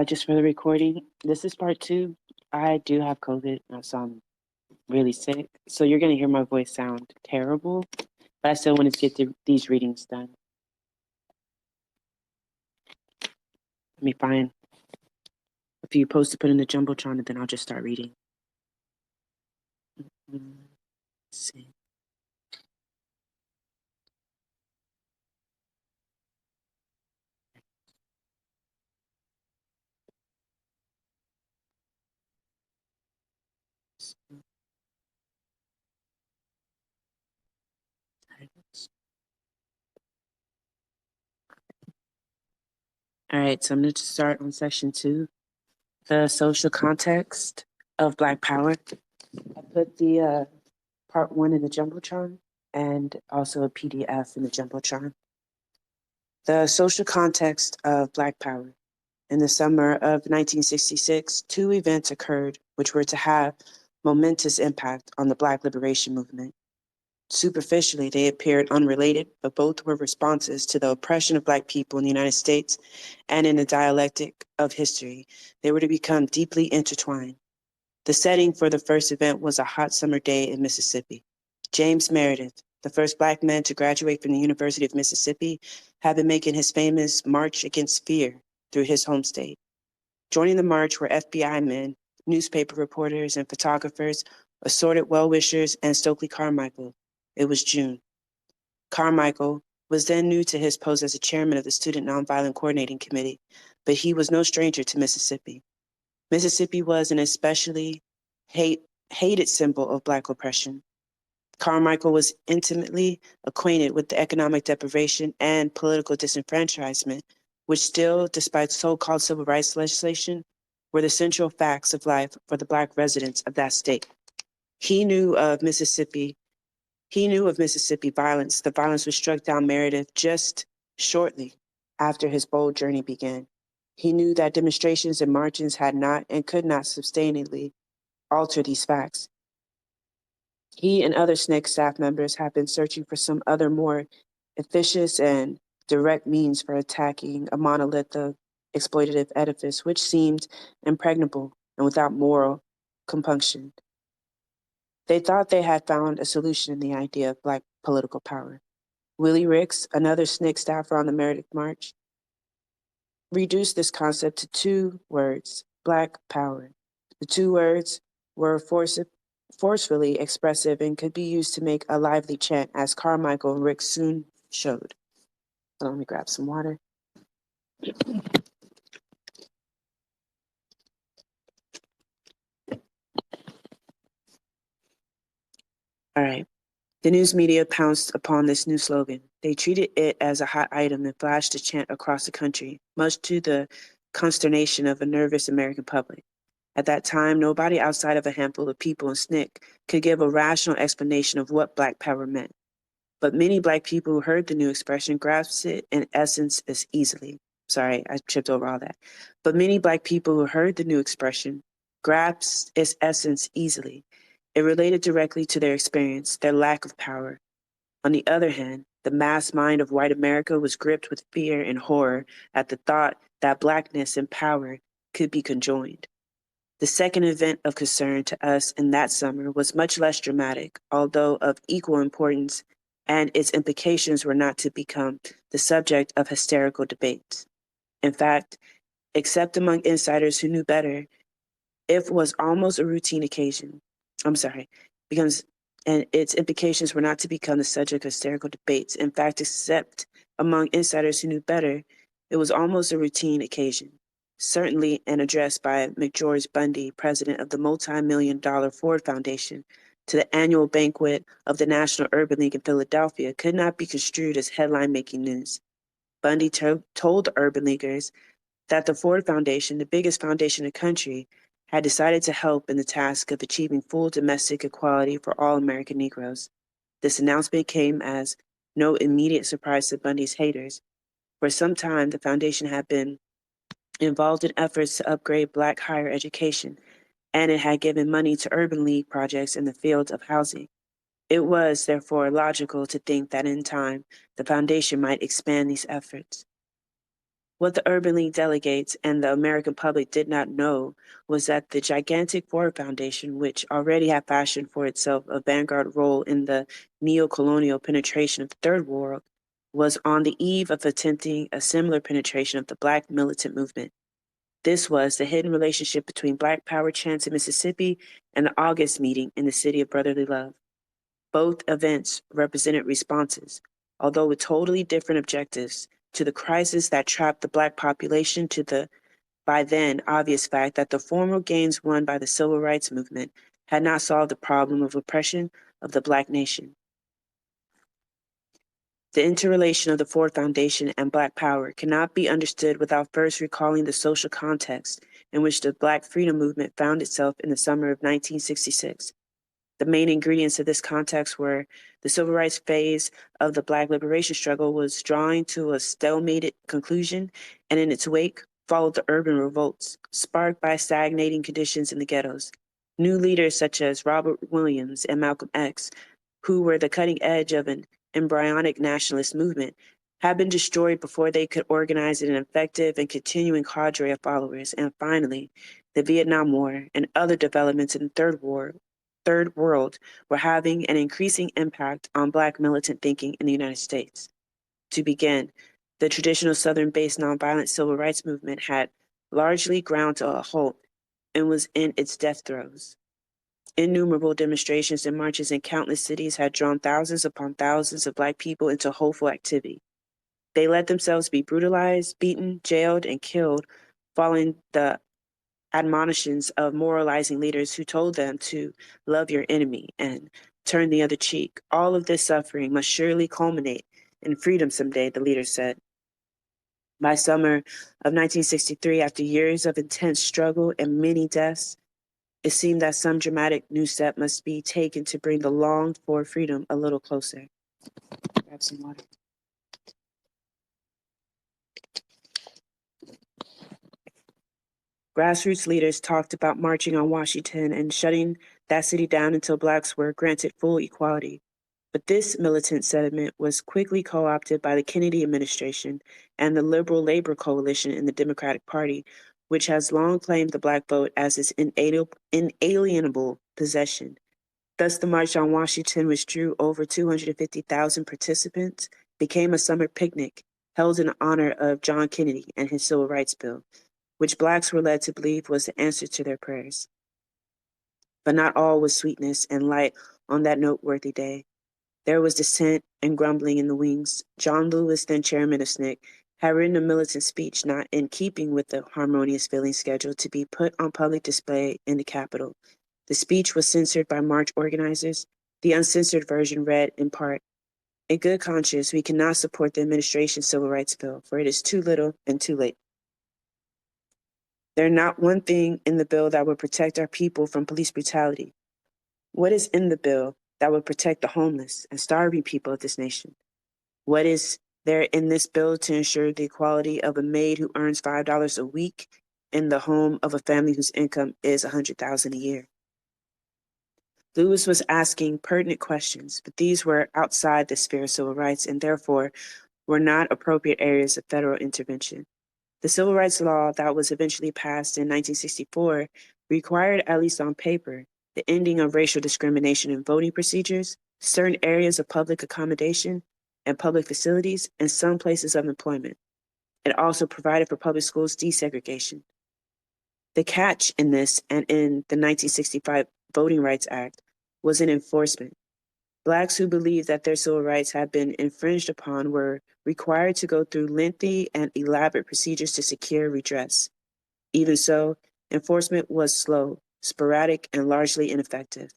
Just for the recording, this is part two. I do have COVID, so I'm really sick. So you're going to hear my voice sound terrible, but I still wanted to get these readings done. Let me find a few posts to put in the Jumbotron, and then I'll just start reading. Let's see. All right, so I'm going to start on section 2, the social context of Black power. I put the part 1 in the Jumbotron and also a PDF in the Jumbotron. The social context of Black power. In the summer of 1966, two events occurred which were to have momentous impact on the Black liberation movement. Superficially, they appeared unrelated, but both were responses to the oppression of Black people in the United States, and in the dialectic of history, they were to become deeply intertwined. The setting for the first event was a hot summer day in Mississippi. James Meredith, the first Black man to graduate from the University of Mississippi, had been making his famous March Against Fear through his home state. Joining the march were FBI men, newspaper reporters and photographers, assorted well-wishers, and Stokely Carmichael. It was June. Carmichael was then new to his post as a chairman of the Student Nonviolent Coordinating Committee, but he was no stranger to Mississippi. Mississippi was an especially hated symbol of Black oppression. Carmichael was intimately acquainted with the economic deprivation and political disenfranchisement, which still, despite so-called civil rights legislation, were the central facts of life for the Black residents of that state. He knew of Mississippi violence, the violence which struck down Meredith just shortly after his bold journey began. He knew that demonstrations and marches had not and could not sustainably alter these facts. He and other SNCC staff members have been searching for some other more efficient and direct means for attacking a monolith of exploitative edifice, which seemed impregnable and without moral compunction. They thought they had found a solution in the idea of Black political power. Willie Ricks, another SNCC staffer on the Meredith March, reduced this concept to two words, Black power. The two words were forcefully expressive and could be used to make a lively chant, as Carmichael and Ricks soon showed. So let me grab some water. All right. The news media pounced upon this new slogan. They treated it as a hot item and flashed the chant across the country, much to the consternation of a nervous American public. At that time, nobody outside of a handful of people in SNCC could give a rational explanation of what Black power meant. But many Black people who heard the new expression grasped it in essence as easily. Sorry, I tripped over all that. But many Black people who heard the new expression grasped its essence easily. It related directly to their experience, their lack of power. On the other hand, the mass mind of white America was gripped with fear and horror at the thought that Blackness and power could be conjoined. The second event of concern to us in that summer was much less dramatic, although of equal importance, and its implications were not to become the subject of hysterical debates. In fact, except among insiders who knew better, it was almost a routine occasion. And its implications were not to become the subject of hysterical debates. In fact, except among insiders who knew better, it was almost a routine occasion. Certainly an address by McGeorge Bundy, president of the multi-million-dollar Ford Foundation, to the annual banquet of the National Urban League in Philadelphia could not be construed as headline-making news. Bundy told the Urban Leaguers that the Ford Foundation, the biggest foundation in the country, had decided to help in the task of achieving full domestic equality for all American Negroes. This announcement came as no immediate surprise to Bundy's haters. For some time, the foundation had been involved in efforts to upgrade Black higher education, and it had given money to Urban League projects in the field of housing. It was, therefore, logical to think that in time, the foundation might expand these efforts. What the Urban League delegates and the American public did not know was that the gigantic Ford Foundation, which already had fashioned for itself a vanguard role in the neo-colonial penetration of the Third World, was on the eve of attempting a similar penetration of the Black militant movement. This was the hidden relationship between Black Power chants in Mississippi and the August meeting in the City of Brotherly Love. Both events represented responses, although with totally different objectives, to the crisis that trapped the Black population to the, by then, obvious fact that the formal gains won by the Civil Rights Movement had not solved the problem of oppression of the Black nation. The interrelation of the Ford Foundation and Black Power cannot be understood without first recalling the social context in which the Black freedom movement found itself in the summer of 1966. The main ingredients of this context were the civil rights phase of the Black liberation struggle was drawing to a stalemated conclusion, and in its wake followed the urban revolts, sparked by stagnating conditions in the ghettos. New leaders such as Robert Williams and Malcolm X, who were the cutting edge of an embryonic nationalist movement, had been destroyed before they could organize an effective and continuing cadre of followers. And finally, the Vietnam War and other developments in the Third World were having an increasing impact on Black militant thinking in the United States. To begin, the traditional Southern-based nonviolent civil rights movement had largely ground to a halt and was in its death throes. Innumerable demonstrations and marches in countless cities had drawn thousands upon thousands of Black people into hopeful activity. They let themselves be brutalized, beaten, jailed, and killed, following the admonitions of moralizing leaders who told them to love your enemy and turn the other cheek. All of this suffering must surely culminate in freedom someday, the leaders said. By summer of 1963, after years of intense struggle and many deaths, it seemed that some dramatic new step must be taken to bring the longed-for freedom a little closer. Grab some water. Grassroots leaders talked about marching on Washington and shutting that city down until Blacks were granted full equality. But this militant sentiment was quickly co-opted by the Kennedy administration and the Liberal Labor Coalition in the Democratic Party, which has long claimed the Black vote as its inalienable possession. Thus, the March on Washington, which drew over 250,000 participants, became a summer picnic held in honor of John Kennedy and his Civil Rights Bill, which Blacks were led to believe was the answer to their prayers. But not all was sweetness and light on that noteworthy day. There was dissent and grumbling in the wings. John Lewis, then chairman of SNCC, had written a militant speech not in keeping with the harmonious filling schedule to be put on public display in the Capitol. The speech was censored by March organizers. The uncensored version read, in part, "In good conscience, we cannot support the administration's civil rights bill, for it is too little and too late. There's not one thing in the bill that would protect our people from police brutality. What is in the bill that would protect the homeless and starving people of this nation? What is there in this bill to ensure the equality of a maid who earns $5 a week in the home of a family whose income is $100,000 a year?" Lewis was asking pertinent questions, but these were outside the sphere of civil rights and therefore were not appropriate areas of federal intervention. The civil rights law that was eventually passed in 1964 required, at least on paper, the ending of racial discrimination in voting procedures, certain areas of public accommodation and public facilities, and some places of employment. It also provided for public schools desegregation. The catch in this and in the 1965 Voting Rights Act was in enforcement. Blacks who believed that their civil rights had been infringed upon were required to go through lengthy and elaborate procedures to secure redress. Even so, enforcement was slow, sporadic, and largely ineffective.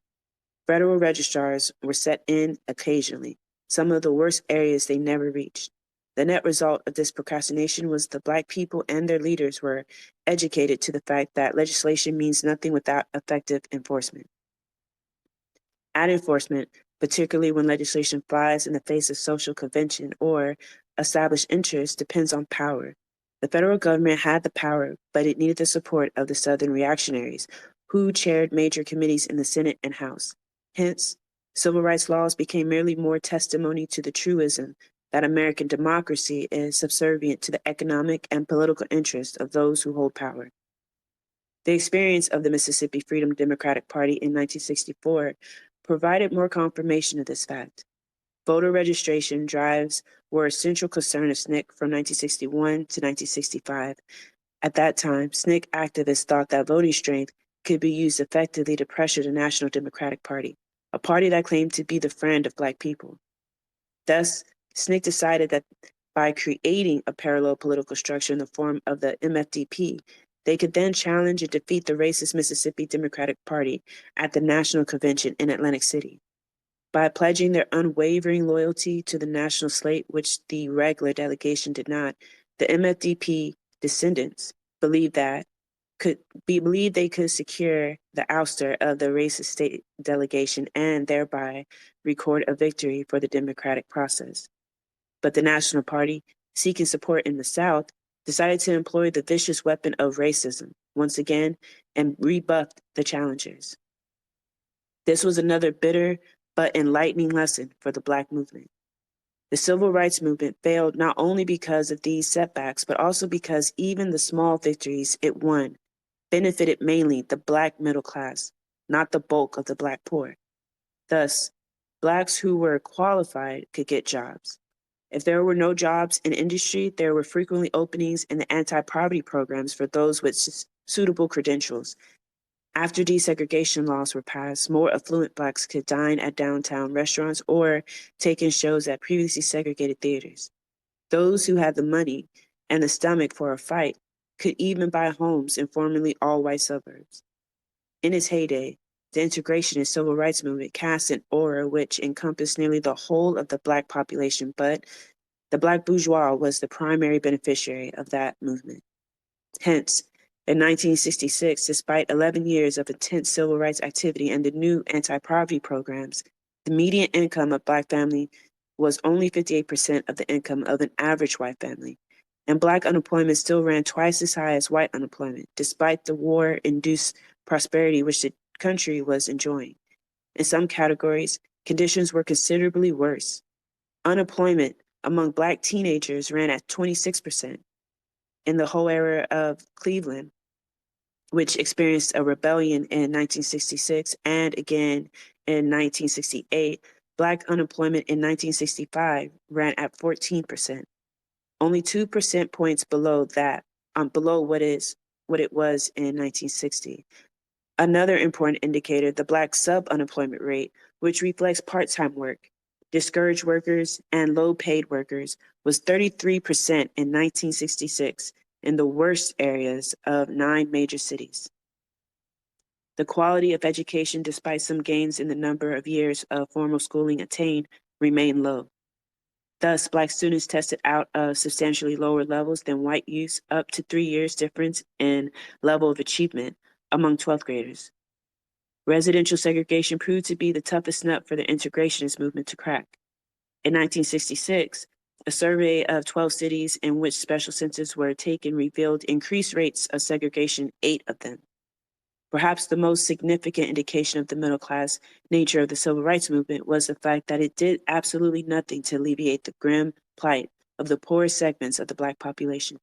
Federal registrars were set in occasionally, some of the worst areas they never reached. The net result of this procrastination was the Black people and their leaders were educated to the fact that legislation means nothing without effective enforcement. At enforcement, particularly when legislation flies in the face of social convention or established interests, depends on power. The federal government had the power, but it needed the support of the Southern reactionaries, who chaired major committees in the Senate and House. Hence, civil rights laws became merely more testimony to the truism that American democracy is subservient to the economic and political interests of those who hold power. The experience of the Mississippi Freedom Democratic Party in 1964 provided more confirmation of this fact. Voter registration drives were a central concern of SNCC from 1961 to 1965. At that time, SNCC activists thought that voting strength could be used effectively to pressure the National Democratic Party, a party that claimed to be the friend of Black people. Thus, SNCC decided that by creating a parallel political structure in the form of the MFDP, they could then challenge and defeat the racist Mississippi Democratic Party at the National Convention in Atlantic City. By pledging their unwavering loyalty to the national slate, which the regular delegation did not, the MFDP descendants believed they could secure the ouster of the racist state delegation and thereby record a victory for the democratic process. But the National Party, seeking support in the South, decided to employ the vicious weapon of racism once again and rebuffed the challengers. This was another bitter but enlightening lesson for the Black movement. The civil rights movement failed not only because of these setbacks, but also because even the small victories it won benefited mainly the Black middle class, not the bulk of the Black poor. Thus, Blacks who were qualified could get jobs. If there were no jobs in industry, there were frequently openings in the anti-poverty programs for those with suitable credentials. After desegregation laws were passed, more affluent Blacks could dine at downtown restaurants or take in shows at previously segregated theaters. Those who had the money and the stomach for a fight could even buy homes in formerly all-white suburbs. In its heyday, the integration and civil rights movement cast an aura which encompassed nearly the whole of the Black population, but the Black bourgeois was the primary beneficiary of that movement. Hence, in 1966, despite 11 years of intense civil rights activity and the new anti-poverty programs, the median income of Black family was only 58% of the income of an average white family, and Black unemployment still ran twice as high as white unemployment, despite the war-induced prosperity which the country was enjoying. In some categories, conditions were considerably worse. Unemployment among Black teenagers ran at 26%. In the whole area of Cleveland, which experienced a rebellion in 1966 and again in 1968, Black unemployment in 1965 ran at 14%, only 2% points below what it was in 1960. Another important indicator, the Black sub-unemployment rate, which reflects part-time work, discouraged workers, and low-paid workers, was 33% in 1966 in the worst areas of 9 major cities. The quality of education, despite some gains in the number of years of formal schooling attained, remained low. Thus, Black students tested out of substantially lower levels than white youths, up to 3 years difference in level of achievement among 12th graders. Residential segregation proved to be the toughest nut for the integrationist movement to crack. In 1966, a survey of 12 cities in which special census were taken revealed increased rates of segregation, 8 of them. Perhaps the most significant indication of the middle class nature of the civil rights movement was the fact that it did absolutely nothing to alleviate the grim plight of the poorest segments of the Black population.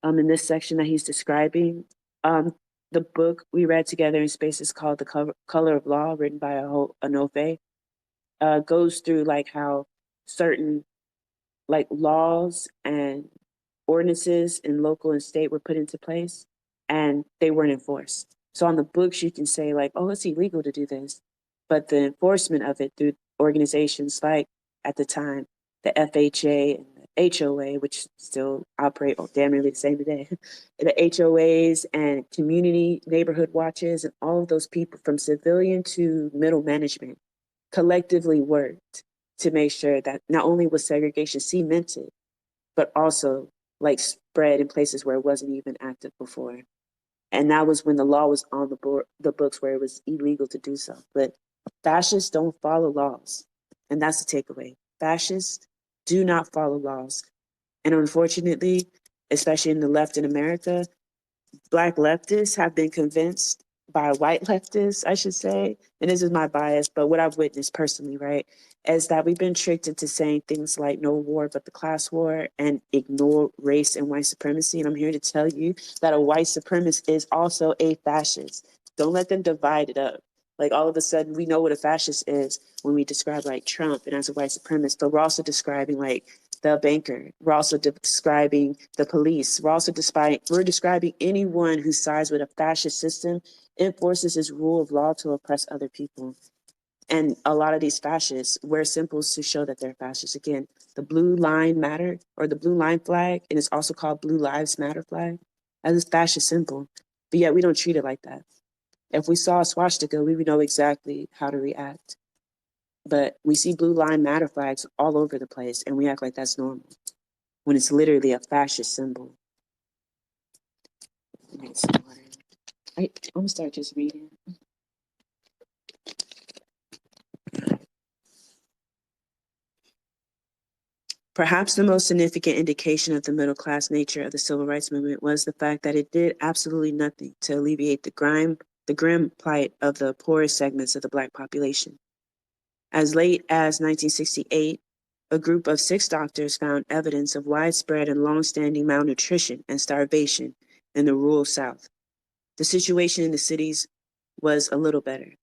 In this section that he's describing, the book we read together in space is called The Color of Law, written by Anofe, goes through like how certain like laws and ordinances in local and state were put into place and they weren't enforced. So on the books, you can say like, oh, it's illegal to do this. But the enforcement of it through organizations like at the time, the FHA and the HOA, which still operate damn nearly the same today, the HOAs and community neighborhood watches and all of those people from civilian to middle management collectively worked to make sure that not only was segregation cemented, but also like spread in places where it wasn't even active before. And that was when the law was on the books where it was illegal to do so. But fascists don't follow laws. And that's the takeaway. Fascists do not follow laws. And unfortunately, especially in the left in America, Black leftists have been convinced by white leftists, I should say, and this is my bias, but what I've witnessed personally, right, is that we've been tricked into saying things like no war but the class war and ignore race and white supremacy. And I'm here to tell you that a white supremacist is also a fascist. Don't let them divide it up. Like all of a sudden, we know what a fascist is when we describe like Trump and as a white supremacist, but we're also describing like the banker. We're also describing the police. We're describing anyone who sides with a fascist system, enforces its rule of law to oppress other people. And a lot of these fascists wear symbols to show that they're fascists. Again, the blue line matter or the blue line flag, and it's also called Blue Lives Matter flag, as a fascist symbol. But yet we don't treat it like that. If we saw a swastika, we would know exactly how to react. But we see blue line matter flags all over the place, and we act like that's normal when it's literally a fascist symbol. I'm gonna start just reading. Perhaps the most significant indication of the middle-class nature of the civil rights movement was the fact that it did absolutely nothing to alleviate the grim plight of the poorest segments of the Black population. As late as 1968, a group of 6 doctors found evidence of widespread and long-standing malnutrition and starvation in the rural South. The situation in the cities was a little better.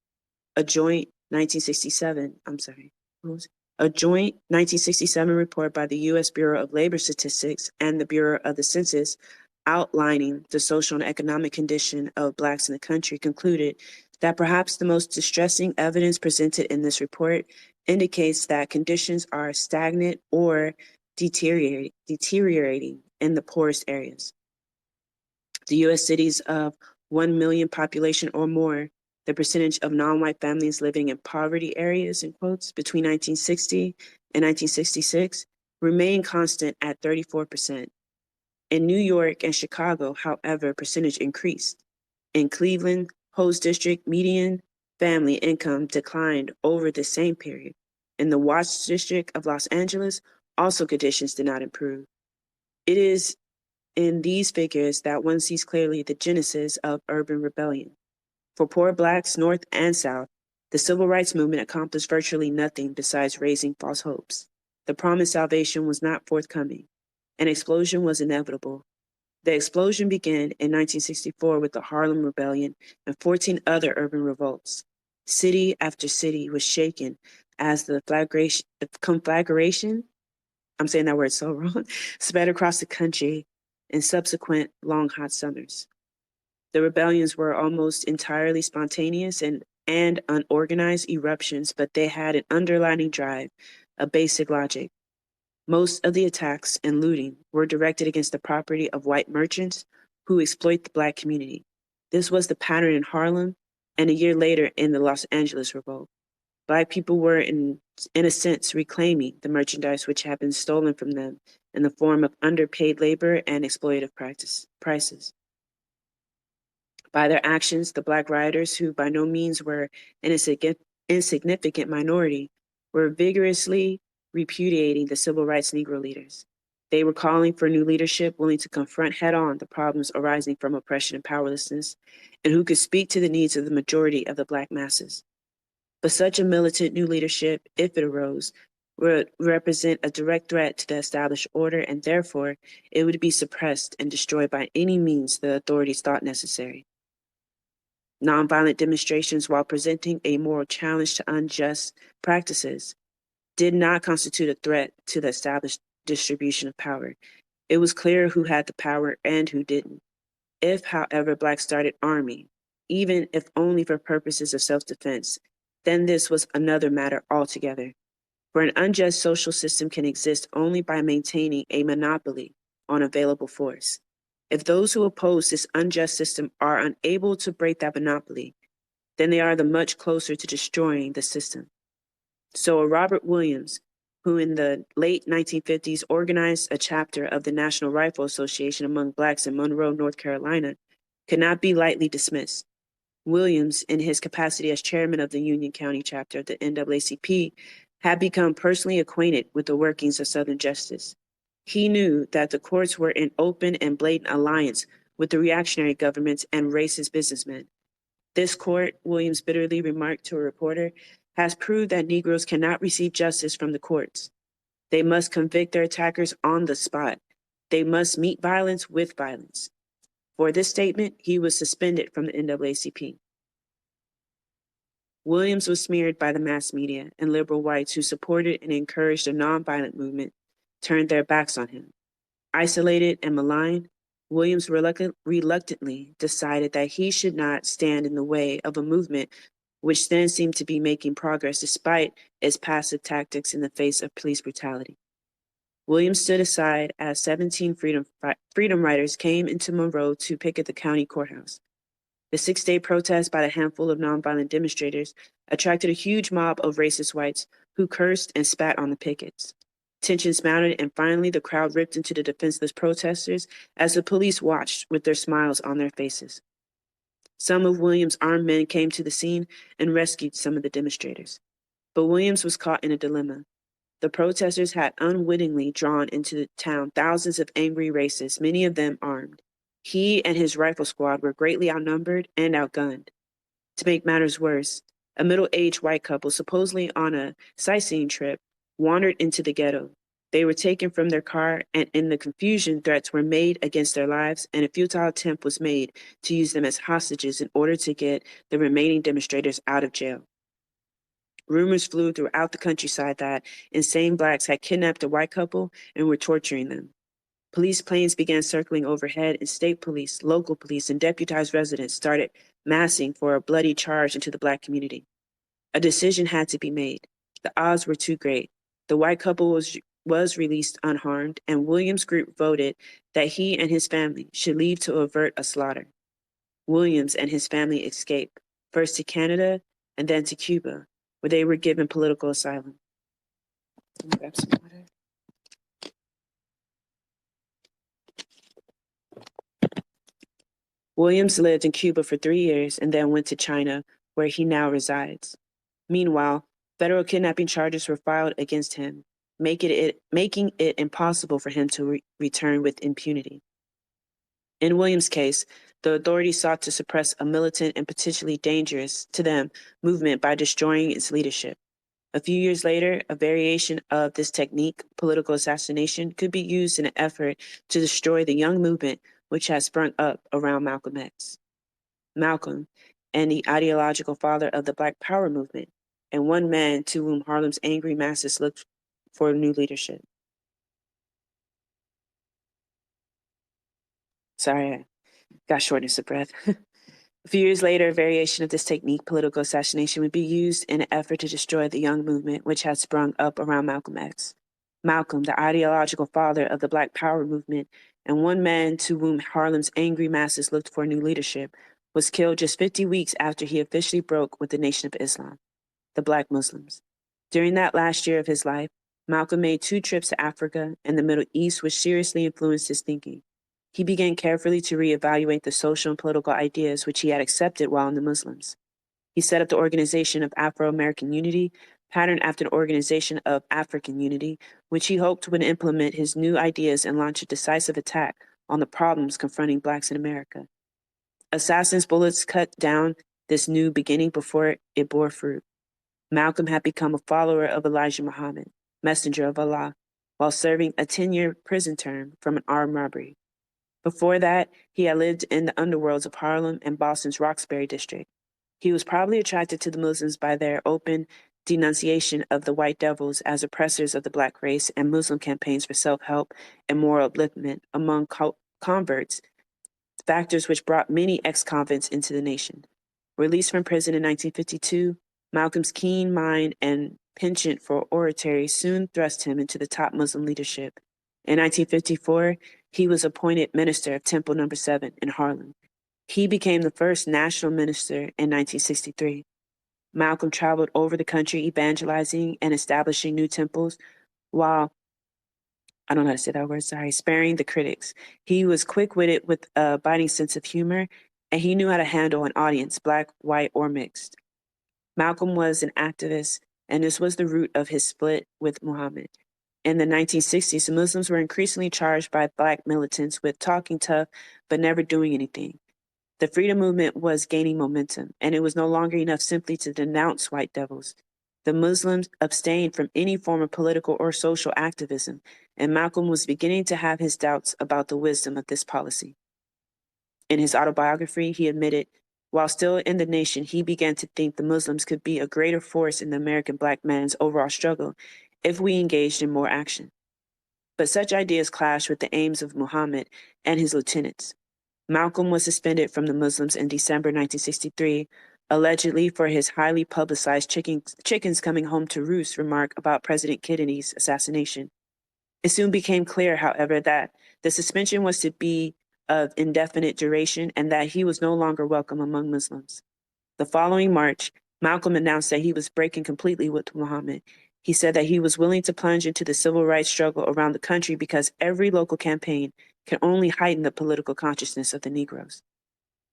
A joint 1967 report by the U.S. Bureau of Labor Statistics and the Bureau of the Census outlining the social and economic condition of Blacks in the country concluded that perhaps the most distressing evidence presented in this report indicates that conditions are stagnant or deteriorating in the poorest areas. The U.S. cities of 1 million population or more, the percentage of non-white families living in poverty areas, in quotes, between 1960 and 1966 remained constant at 34%. In New York and Chicago, however, percentage increased. In Cleveland, Ho's district median family income declined over the same period. In the Watts district of Los Angeles, also conditions did not improve. It is in these figures that one sees clearly the genesis of urban rebellion. For poor Blacks, North and South, the civil rights movement accomplished virtually nothing besides raising false hopes. The promised salvation was not forthcoming. An explosion was inevitable. The explosion began in 1964 with the Harlem Rebellion and 14 other urban revolts. City after city was shaken as the conflagration, I'm saying that word so wrong, spread across the country in subsequent long hot summers. The rebellions were almost entirely spontaneous and unorganized eruptions, but they had an underlying drive, a basic logic. Most of the attacks and looting were directed against the property of white merchants who exploit the Black community. This was the pattern in Harlem and a year later in the Los Angeles Revolt. Black people were, in a sense, reclaiming the merchandise which had been stolen from them in the form of underpaid labor and exploitative prices. By their actions, the Black rioters, who by no means were an insignificant minority, were vigorously repudiating the civil rights Negro leaders. They were calling for new leadership willing to confront head-on the problems arising from oppression and powerlessness, and who could speak to the needs of the majority of the Black masses. But such a militant new leadership, if it arose, would represent a direct threat to the established order, and therefore it would be suppressed and destroyed by any means the authorities thought necessary. Nonviolent demonstrations, while presenting a moral challenge to unjust practices, did not constitute a threat to the established distribution of power. It was clear who had the power and who didn't. If, however, Blacks started arming, even if only for purposes of self-defense, then this was another matter altogether. For an unjust social system can exist only by maintaining a monopoly on available force. If those who oppose this unjust system are unable to break that monopoly, then they are the much closer to destroying the system. So Robert Williams, who in the late 1950s organized a chapter of the National Rifle Association among Blacks in Monroe, North Carolina, could not be lightly dismissed. Williams, in his capacity as chairman of the Union County chapter of the NAACP, had become personally acquainted with the workings of Southern justice. He knew that the courts were in open and blatant alliance with the reactionary governments and racist businessmen. This court, Williams bitterly remarked to a reporter, has proved that Negroes cannot receive justice from the courts. They must convict their attackers on the spot. They must meet violence with violence. For this statement, he was suspended from the NAACP. Williams was smeared by the mass media, and liberal whites who supported and encouraged the nonviolent movement turned their backs on him. Isolated and maligned, Williams reluctantly decided that he should not stand in the way of a movement which then seemed to be making progress despite its passive tactics in the face of police brutality. Williams stood aside as 17 freedom riders came into Monroe to picket the county courthouse. The 6-day protest by a handful of nonviolent demonstrators attracted a huge mob of racist whites who cursed and spat on the pickets. Tensions mounted, and finally the crowd ripped into the defenseless protesters as the police watched with their smiles on their faces. Some of Williams' armed men came to the scene and rescued some of the demonstrators. But Williams was caught in a dilemma. The protesters had unwittingly drawn into the town thousands of angry racists, many of them armed. He and his rifle squad were greatly outnumbered and outgunned. To make matters worse, a middle-aged white couple, supposedly on a sightseeing trip, wandered into the ghetto. They were taken from their car, and in the confusion, threats were made against their lives, and a futile attempt was made to use them as hostages in order to get the remaining demonstrators out of jail. Rumors flew throughout the countryside that insane blacks had kidnapped a white couple and were torturing them. Police planes began circling overhead, and state police, local police, and deputized residents started massing for a bloody charge into the black community. A decision had to be made. The odds were too great. The white couple was released unharmed, and Williams' group voted that he and his family should leave to avert a slaughter. Williams and his family escaped, first to Canada and then to Cuba, where they were given political asylum. Let me grab some water. Williams lived in Cuba for 3 years and then went to China, where he now resides. Meanwhile, federal kidnapping charges were filed against him, making it impossible for him to return with impunity. In Williams' case, the authorities sought to suppress a militant and potentially dangerous to them movement by destroying its leadership. A few years later, a variation of this technique, political assassination, could be used in an effort to destroy the young movement which had sprung up around Malcolm X. Malcolm, and the ideological father of the Black Power movement, and one man to whom Harlem's angry masses looked for new leadership. Sorry, I got shortness of breath. A few years later, a variation of this technique, political assassination, would be used in an effort to destroy the young movement which had sprung up around Malcolm X. Malcolm, the ideological father of the Black Power movement, and one man to whom Harlem's angry masses looked for new leadership, was killed just 50 weeks after he officially broke with the Nation of Islam, the Black Muslims. During that last year of his life, Malcolm made 2 trips to Africa and the Middle East, which seriously influenced his thinking. He began carefully to reevaluate the social and political ideas which he had accepted while in the Muslims. He set up the Organization of Afro-American Unity, patterned after the Organization of African Unity, which he hoped would implement his new ideas and launch a decisive attack on the problems confronting Blacks in America. Assassins' bullets cut down this new beginning before it bore fruit. Malcolm had become a follower of Elijah Muhammad, messenger of Allah, while serving a 10-year prison term from an armed robbery. Before that, he had lived in the underworlds of Harlem and Boston's Roxbury district. He was probably attracted to the Muslims by their open denunciation of the white devils as oppressors of the Black race and Muslim campaigns for self-help and moral upliftment among converts, factors which brought many ex-convicts into the nation. Released from prison in 1952, Malcolm's keen mind and penchant for oratory soon thrust him into the top Muslim leadership. In 1954, he was appointed minister of Temple No. 7 in Harlem. He became the first national minister in 1963. Malcolm traveled over the country evangelizing and establishing new temples while, I don't know how to say that word, sparing the critics. He was quick-witted with a biting sense of humor, and he knew how to handle an audience, Black, white, or mixed. Malcolm was an activist, and this was the root of his split with Muhammad. In the 1960s, the Muslims were increasingly charged by Black militants with talking tough but never doing anything. The freedom movement was gaining momentum, and it was no longer enough simply to denounce white devils. The Muslims abstained from any form of political or social activism, and Malcolm was beginning to have his doubts about the wisdom of this policy. In his autobiography, he admitted, while still in the nation, he began to think the Muslims could be a greater force in the American black man's overall struggle if we engaged in more action. But such ideas clashed with the aims of Muhammad and his lieutenants. Malcolm was suspended from the Muslims in December 1963, allegedly for his highly publicized chickens coming home to roost remark about President Kennedy's assassination. It soon became clear, however, that the suspension was to be of indefinite duration and that he was no longer welcome among Muslims. The following March, Malcolm announced that he was breaking completely with Muhammad. He said that he was willing to plunge into the civil rights struggle around the country because every local campaign can only heighten the political consciousness of the Negroes.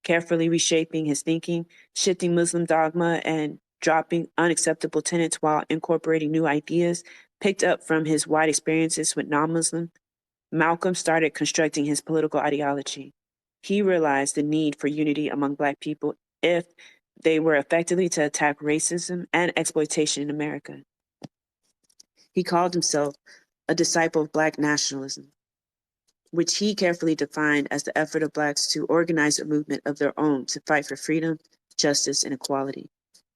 Carefully reshaping his thinking, shifting Muslim dogma, and dropping unacceptable tenets while incorporating new ideas picked up from his wide experiences with non-Muslims, Malcolm started constructing his political ideology. He realized the need for unity among Black people if they were effectively to attack racism and exploitation in America. He called himself a disciple of Black nationalism, which he carefully defined as the effort of Blacks to organize a movement of their own to fight for freedom, justice, and equality.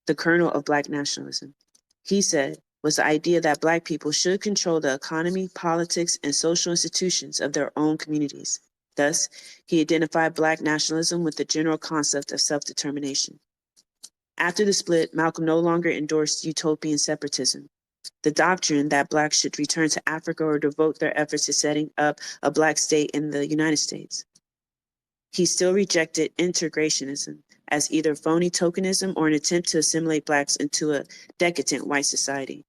The kernel of Black nationalism, he said, was the idea that Black people should control the economy, politics, and social institutions of their own communities. Thus, he identified Black nationalism with the general concept of self-determination. After the split, Malcolm no longer endorsed utopian separatism, the doctrine that Blacks should return to Africa or devote their efforts to setting up a Black state in the United States. He still rejected integrationism as either phony tokenism or an attempt to assimilate Blacks into a decadent white society.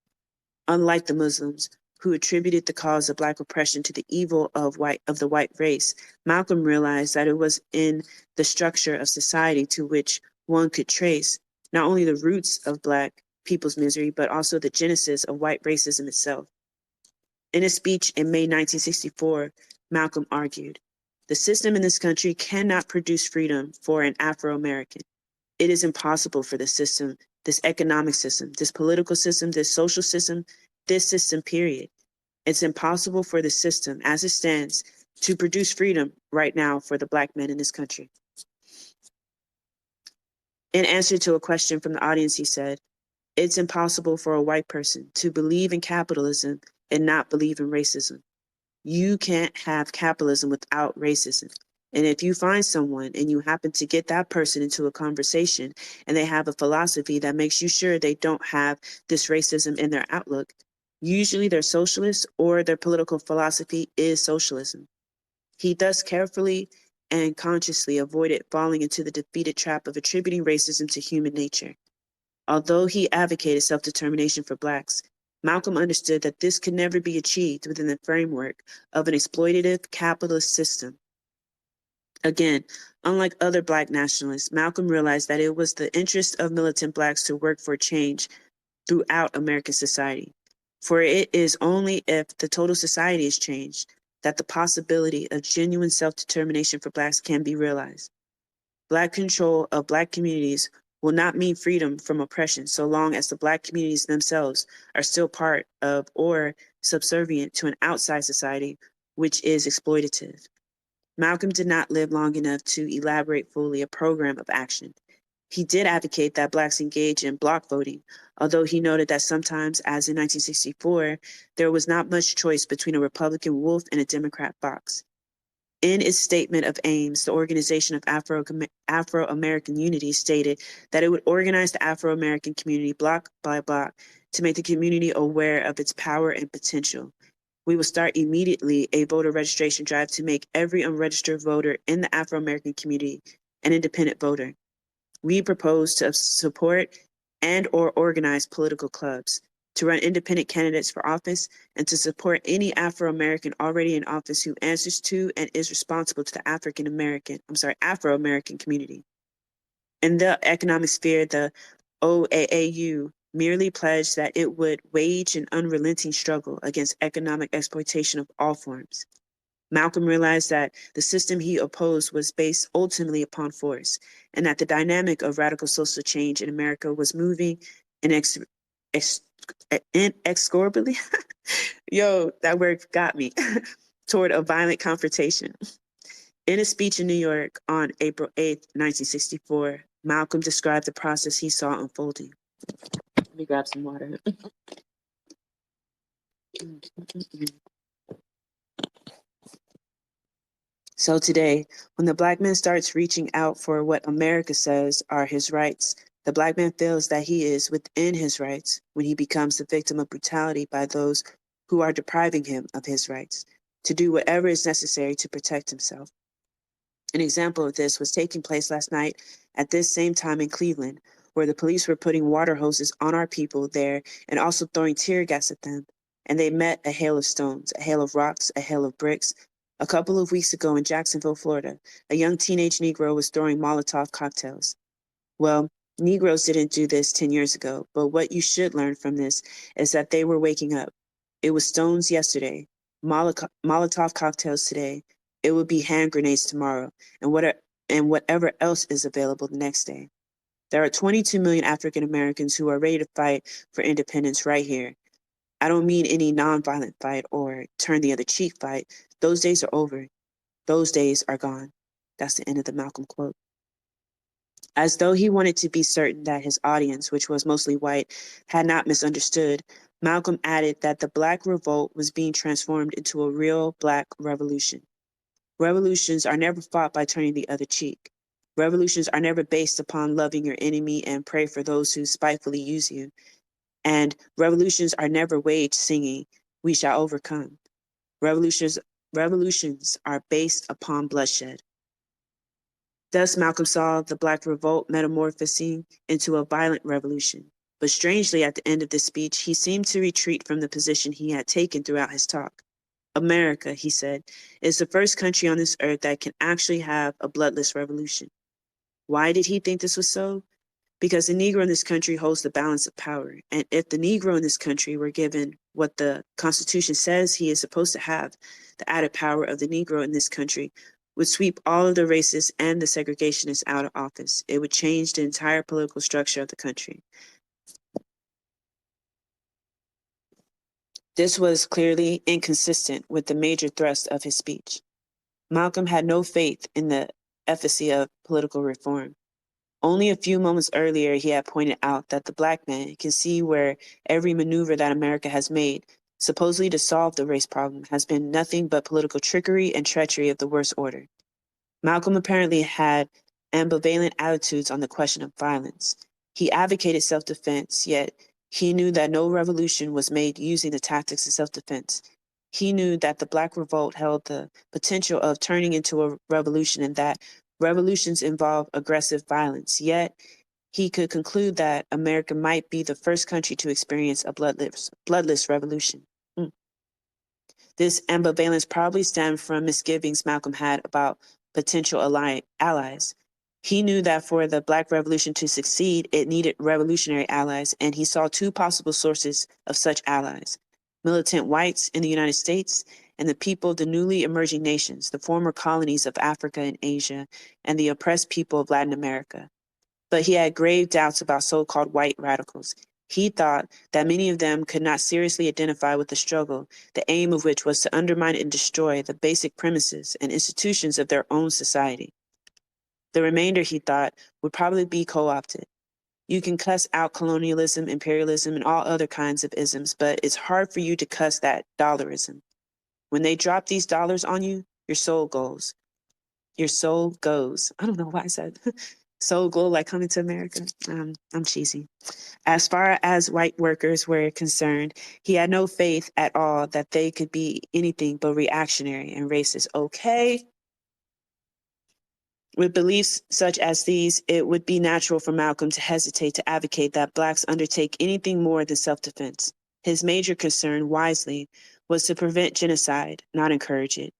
Unlike the Muslims, who attributed the cause of Black oppression to the evil of the white race, Malcolm realized that it was in the structure of society to which one could trace not only the roots of Black people's misery, but also the genesis of white racism itself. In a speech in May 1964, Malcolm argued, "The system in this country cannot produce freedom for an Afro-American. It is impossible for the system, this economic system, this political system, this social system, this system, period. It's impossible for the system as it stands to produce freedom right now for the Black men in this country." In answer to a question from the audience, he said, "It's impossible for a white person to believe in capitalism and not believe in racism. You can't have capitalism without racism. And if you find someone and you happen to get that person into a conversation and they have a philosophy that makes you sure they don't have this racism in their outlook, usually they're socialists or their political philosophy is socialism." He thus carefully and consciously avoided falling into the defeated trap of attributing racism to human nature. Although he advocated self-determination for Blacks, Malcolm understood that this could never be achieved within the framework of an exploitative capitalist system. Again, unlike other Black nationalists, Malcolm realized that it was the interest of militant Blacks to work for change throughout American society. For it is only if the total society is changed that the possibility of genuine self-determination for Blacks can be realized. Black control of Black communities will not mean freedom from oppression so long as the Black communities themselves are still part of or subservient to an outside society which is exploitative. Malcolm did not live long enough to elaborate fully a program of action. He did advocate that Blacks engage in block voting, although he noted that sometimes, as in 1964, there was not much choice between a Republican wolf and a Democrat fox. In its statement of aims, the Organization of Afro-American Unity stated that it would organize the Afro-American community block by block to make the community aware of its power and potential. "We will start immediately a voter registration drive to make every unregistered voter in the Afro-American community an independent voter. We propose to support and or organize political clubs, to run independent candidates for office, and to support any Afro-American already in office who answers to and is responsible to the Afro-American community." In the economic sphere, the OAAU merely pledged that it would wage an unrelenting struggle against economic exploitation of all forms. Malcolm realized that the system he opposed was based ultimately upon force, and that the dynamic of radical social change in America was moving inexorably, yo, that word got me, toward a violent confrontation. In a speech in New York on April 8th, 1964, Malcolm described the process he saw unfolding. Let me grab some water. So today, when the black man starts reaching out for what America says are his rights, the black man feels that he is within his rights when he becomes the victim of brutality by those who are depriving him of his rights to do whatever is necessary to protect himself. An example of this was taking place last night at this same time in Cleveland, where the police were putting water hoses on our people there and also throwing tear gas at them. And they met a hail of stones, a hail of rocks, a hail of bricks. A couple of weeks ago in Jacksonville, Florida, a young teenage Negro was throwing Molotov cocktails. Well, Negroes didn't do this 10 years ago, but what you should learn from this is that they were waking up. It was stones yesterday, Molotov cocktails today. It would be hand grenades tomorrow, and whatever else is available the next day. There are 22 million African Americans who are ready to fight for independence right here. I don't mean any nonviolent fight or turn the other cheek fight. Those days are over. Those days are gone. That's the end of the Malcolm quote. As though he wanted to be certain that his audience, which was mostly white, had not misunderstood, Malcolm added that the Black Revolt was being transformed into a real Black revolution. Revolutions are never fought by turning the other cheek. Revolutions are never based upon loving your enemy and pray for those who spitefully use you. And revolutions are never waged singing, "We shall overcome." Revolutions are based upon bloodshed. Thus, Malcolm saw the Black Revolt metamorphosing into a violent revolution. But strangely, at the end of this speech, he seemed to retreat from the position he had taken throughout his talk. America, he said, is the first country on this earth that can actually have a bloodless revolution. Why did he think this was so? Because the Negro in this country holds the balance of power. And if the Negro in this country were given what the Constitution says he is supposed to have, the added power of the Negro in this country would sweep all of the racists and the segregationists out of office. It would change the entire political structure of the country. This was clearly inconsistent with the major thrust of his speech. Malcolm had no faith in the efficacy of political reform. Only a few moments earlier, he had pointed out that the Black man can see where every maneuver that America has made, supposedly to solve the race problem, has been nothing but political trickery and treachery of the worst order. Malcolm apparently had ambivalent attitudes on the question of violence. He advocated self-defense, yet he knew that no revolution was made using the tactics of self-defense. He knew that the Black Revolt held the potential of turning into a revolution and that revolutions involve aggressive violence. Yet he could conclude that America might be the first country to experience a bloodless revolution. This ambivalence probably stemmed from misgivings Malcolm had about potential allies. He knew that for the Black Revolution to succeed, it needed revolutionary allies, and he saw two possible sources of such allies: militant whites in the United States and the people of the newly emerging nations, the former colonies of Africa and Asia, and the oppressed people of Latin America. But he had grave doubts about so-called white radicals. He thought that many of them could not seriously identify with the struggle, the aim of which was to undermine and destroy the basic premises and institutions of their own society. The remainder, he thought, would probably be co-opted. You can cuss out colonialism, imperialism, and all other kinds of isms, but it's hard for you to cuss that dollarism. When they drop these dollars on you, your soul goes. Your soul goes. I don't know why I said soul glow like coming to America. I'm cheesy. As far as white workers were concerned, he had no faith at all that they could be anything but reactionary and racist. Okay. With beliefs such as these, it would be natural for Malcolm to hesitate to advocate that Blacks undertake anything more than self-defense. His major concern, wisely, was to prevent genocide, not encourage it.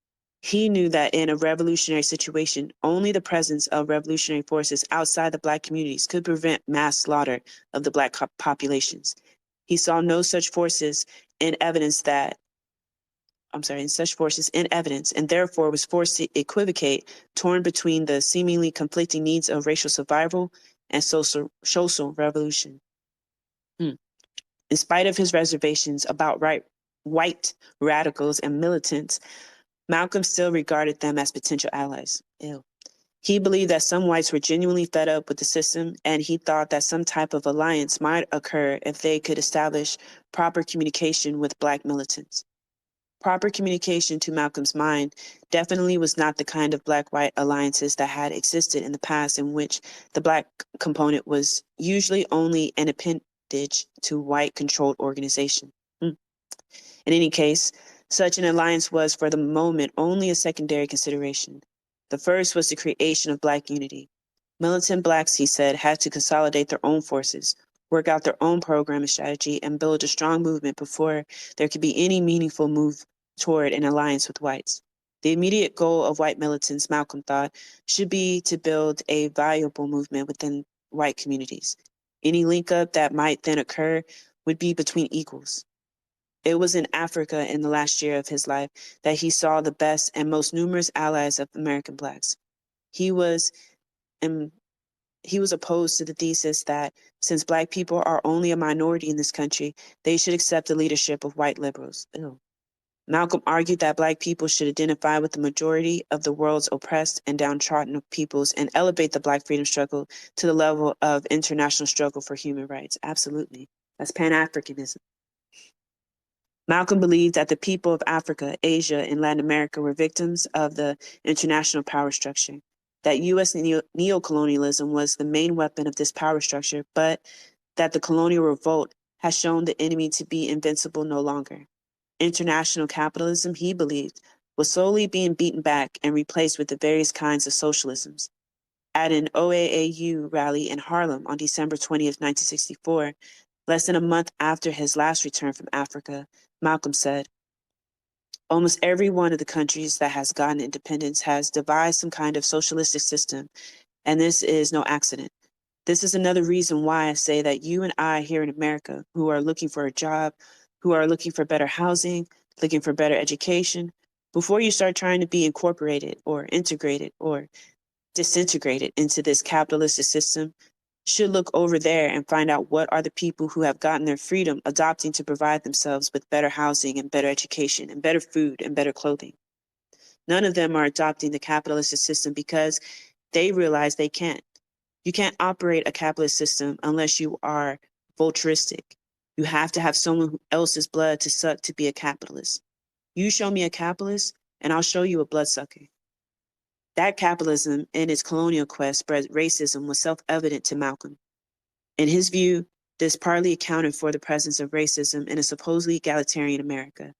He knew that in a revolutionary situation, only the presence of revolutionary forces outside the Black communities could prevent mass slaughter of the Black populations. He saw no such forces in evidence and therefore was forced to equivocate, torn between the seemingly conflicting needs of racial survival and social revolution. In spite of his reservations about white radicals and militants, Malcolm still regarded them as potential allies. Ew. He believed that some whites were genuinely fed up with the system, and he thought that some type of alliance might occur if they could establish proper communication with Black militants. Proper communication, to Malcolm's mind, definitely was not the kind of Black-white alliances that had existed in the past, in which the Black component was usually only an appendage to white-controlled organization. In any case, such an alliance was, for the moment, only a secondary consideration. The first was the creation of Black unity. Militant Blacks, he said, had to consolidate their own forces, work out their own program and strategy, and build a strong movement before there could be any meaningful move toward an alliance with whites. The immediate goal of white militants, Malcolm thought, should be to build a valuable movement within white communities. Any link up that might then occur would be between equals. It was in Africa in the last year of his life that he saw the best and most numerous allies of American Blacks. He was opposed to the thesis that since Black people are only a minority in this country, they should accept the leadership of white liberals. Ew. Malcolm argued that Black people should identify with the majority of the world's oppressed and downtrodden peoples and elevate the Black freedom struggle to the level of international struggle for human rights. Absolutely. That's Pan-Africanism. Malcolm believed that the people of Africa, Asia, and Latin America were victims of the international power structure, that U.S. neocolonialism was the main weapon of this power structure, but that the colonial revolt has shown the enemy to be invincible no longer. International capitalism, he believed, was slowly being beaten back and replaced with the various kinds of socialisms. At an OAAU rally in Harlem on December 20th, 1964, less than a month after his last return from Africa, Malcolm said, "Almost every one of the countries that has gotten independence has devised some kind of socialistic system, and this is no accident. This is another reason why I say that you and I here in America, who are looking for a job, who are looking for better housing, looking for better education, before you start trying to be incorporated or integrated or disintegrated into this capitalistic system, should look over there and find out what are the people who have gotten their freedom adopting to provide themselves with better housing and better education and better food and better clothing. None of them are adopting the capitalistic system because they realize they can't. You can't operate a capitalist system unless you are vulturistic. You have to have someone else's blood to suck to be a capitalist. You show me a capitalist, and I'll show you a bloodsucker." That capitalism, in its colonial quest, spread racism was self-evident to Malcolm. In his view, this partly accounted for the presence of racism in a supposedly egalitarian America.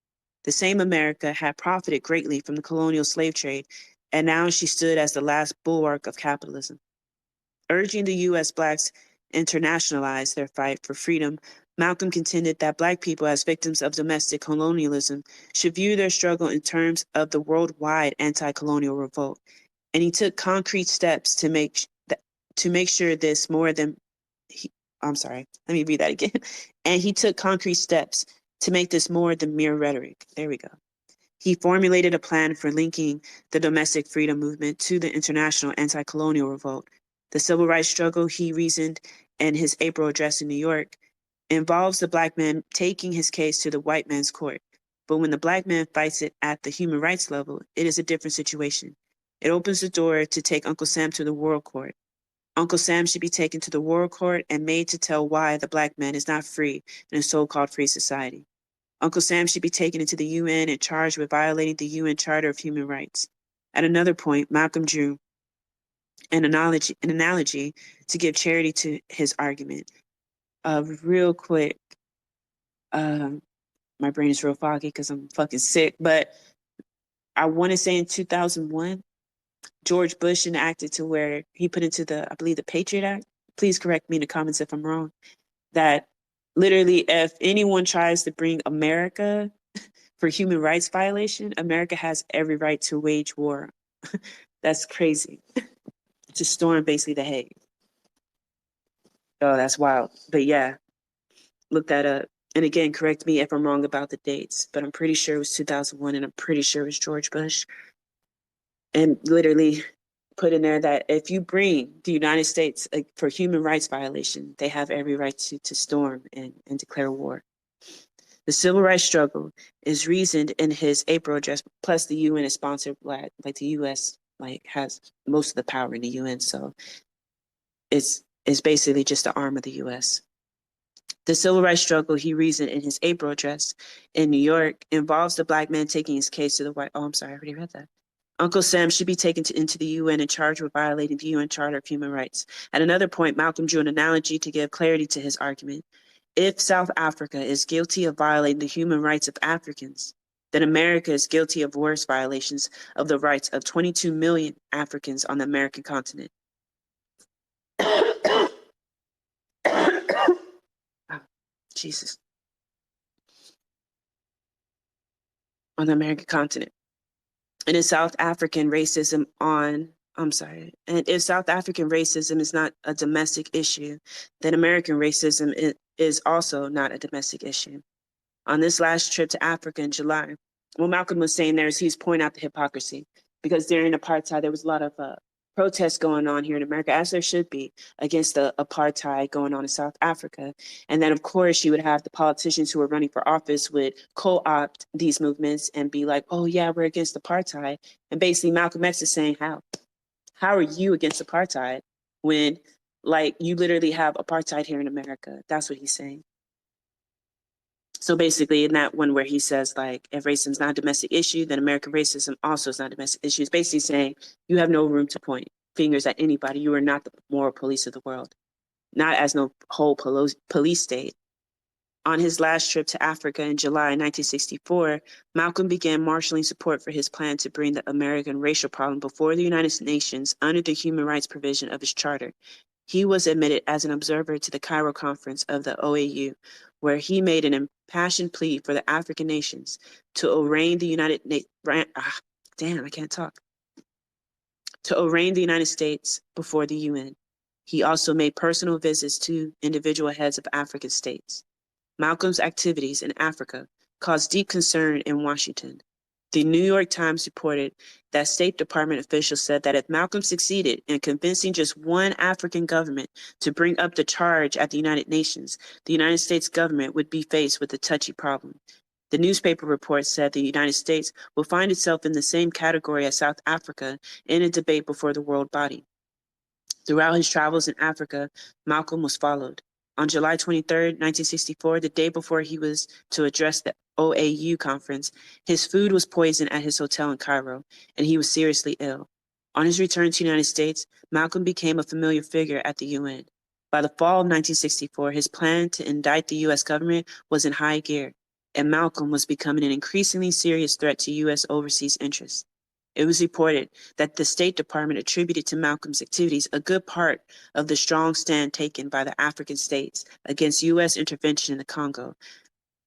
The same America had profited greatly from the colonial slave trade, and now she stood as the last bulwark of capitalism. Urging the U.S. Blacks internationalize their fight for freedom, Malcolm contended that Black people, as victims of domestic colonialism, should view their struggle in terms of the worldwide anti-colonial revolt, and he took concrete steps to make sure this more than I'm sorry, let me read that again. And he took concrete steps to make this more than mere rhetoric. There we go. He formulated a plan for linking the domestic freedom movement to the international anti-colonial revolt. The civil rights struggle, he reasoned in his April address in New York, involves the Black man taking his case to the white man's court. But when the Black man fights it at the human rights level, it is a different situation. It opens the door to take Uncle Sam to the World Court. Uncle Sam should be taken to the World Court and made to tell why the Black man is not free in a so-called free society. Uncle Sam should be taken into the UN and charged with violating the UN Charter of Human Rights. At another point, Malcolm drew an analogy to give charity to his argument. Real quick, my brain is real foggy because I'm fucking sick, but I want to say in 2001, George Bush enacted to where he put into I believe the Patriot Act. Please correct me in the comments if I'm wrong. That literally, if anyone tries to bring America for human rights violation, America has every right to wage war. That's crazy. To storm basically the Hague. Oh, that's wild. But yeah, look that up. And again, correct me if I'm wrong about the dates, but I'm pretty sure it was 2001 and I'm pretty sure it was George Bush. And literally, put in there that if you bring the United States for human rights violation, they have every right to storm and declare war. The civil rights struggle is reasoned in his April address, plus the UN is sponsored, like the US has most of the power in the UN, so it's basically just the arm of the US. The civil rights struggle, he reasoned in his April address in New York, involves the black man taking his case to the white. Oh, I'm sorry, I already read that. Uncle Sam should be taken into the UN and charged with violating the UN Charter of Human Rights. At another point, Malcolm drew an analogy to give clarity to his argument. If South Africa is guilty of violating the human rights of Africans, then America is guilty of worse violations of the rights of 22 million Africans on the American continent. Jesus. On the American continent. And if South African racism is not a domestic issue, then American racism is also not a domestic issue. On this last trip to Africa in July, what Malcolm was saying there is he's pointing out the hypocrisy, because during apartheid, there was a lot of protests going on here in America, as there should be, against the apartheid going on in South Africa. And then, of course, you would have the politicians who are running for office would co-opt these movements and be like, oh, yeah, we're against apartheid. And basically, Malcolm X is saying, how? How are you against apartheid when, you literally have apartheid here in America? That's what he's saying. So basically, in that one where he says, if racism is not a domestic issue, then American racism also is not a domestic issue. It's basically saying you have no room to point fingers at anybody. You are not the moral police of the world, not as no whole police state. On his last trip to Africa in July 1964, Malcolm began marshaling support for his plan to bring the American racial problem before the United Nations under the human rights provision of his charter. He was admitted as an observer to the Cairo conference of the OAU, where he made an impassioned plea for the African nations to arraign the United States before the UN. He also made personal visits to individual heads of African states. Malcolm's activities in Africa caused deep concern in Washington. The New York Times reported that State Department officials said that if Malcolm succeeded in convincing just one African government to bring up the charge at the United Nations, the United States government would be faced with a touchy problem. The newspaper report said the United States will find itself in the same category as South Africa in a debate before the world body. Throughout his travels in Africa, Malcolm was followed. On July 23, 1964, the day before he was to address the OAU conference, his food was poisoned at his hotel in Cairo, and he was seriously ill. On his return to the United States, Malcolm became a familiar figure at the UN. By the fall of 1964, his plan to indict the U.S. government was in high gear, and Malcolm was becoming an increasingly serious threat to U.S. overseas interests. It was reported that the State Department attributed to Malcolm's activities a good part of the strong stand taken by the African states against U.S. intervention in the Congo.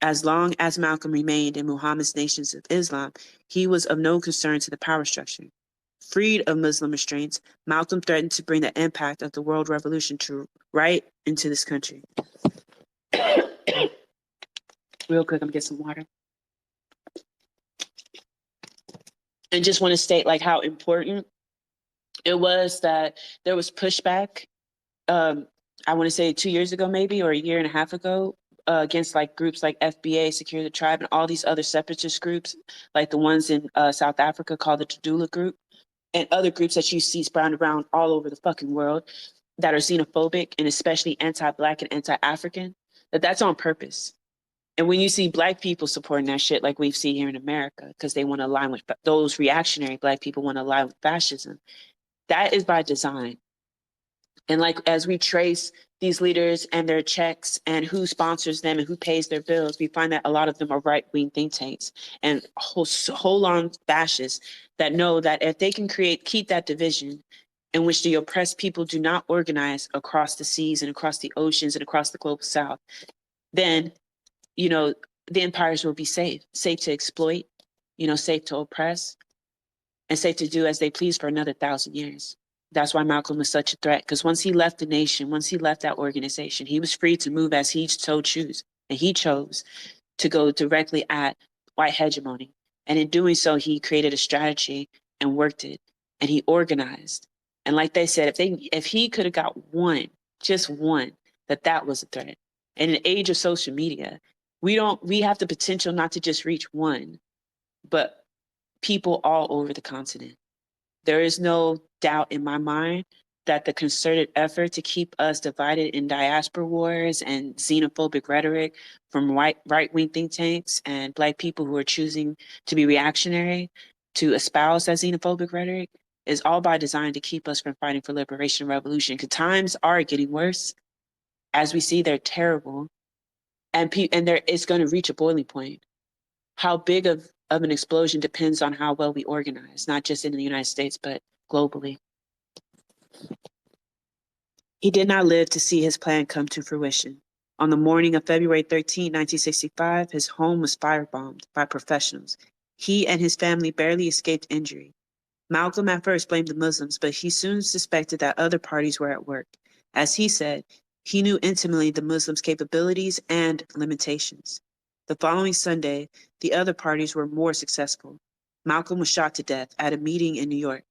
As long as Malcolm remained in Muhammad's nations of Islam, he was of no concern to the power structure. Freed of Muslim restraints, Malcolm threatened to bring the impact of the world revolution right into this country. Real quick, I'm gonna get some water. And just want to state how important it was that there was pushback. I want to say 2 years ago, maybe, or a year and a half ago, against groups like FBA, Secure the Tribe, and all these other separatist groups, like the ones in South Africa called the Tadula Group, and other groups that you see sprouting around all over the fucking world that are xenophobic and especially anti-Black and anti-African. That's on purpose. And when you see Black people supporting that shit, like we've seen here in America, because they want to align with those reactionary Black people want to align with fascism, that is by design. And as we trace these leaders and their checks and who sponsors them and who pays their bills, we find that a lot of them are right-wing think tanks and whole on fascists that know that if they can keep that division in which the oppressed people do not organize across the seas and across the oceans and across the global South, then the empires will be safe to exploit, safe to oppress, and safe to do as they please for another 1,000 years. That's why Malcolm was such a threat, because once he left the nation, once he left that organization, he was free to move as he so choose. And he chose to go directly at white hegemony. And in doing so, he created a strategy and worked it. And he organized. And like they said, if he could have got one, just one, that was a threat. In an age of social media, we have the potential not to just reach one, but people all over the continent. There is no doubt in my mind that the concerted effort to keep us divided in diaspora wars and xenophobic rhetoric from right-wing think tanks and Black people who are choosing to be reactionary to espouse that xenophobic rhetoric is all by design to keep us from fighting for liberation and revolution. Because times are getting worse. As we see, they're terrible. And it's going to reach a boiling point. How big of an explosion depends on how well we organize, not just in the United States, but globally. He did not live to see his plan come to fruition. On the morning of February 13, 1965, his home was firebombed by professionals. He and his family barely escaped injury. Malcolm at first blamed the Muslims, but he soon suspected that other parties were at work. As he said, he knew intimately the Muslims' capabilities and limitations. The following Sunday, the other parties were more successful. Malcolm was shot to death at a meeting in New York.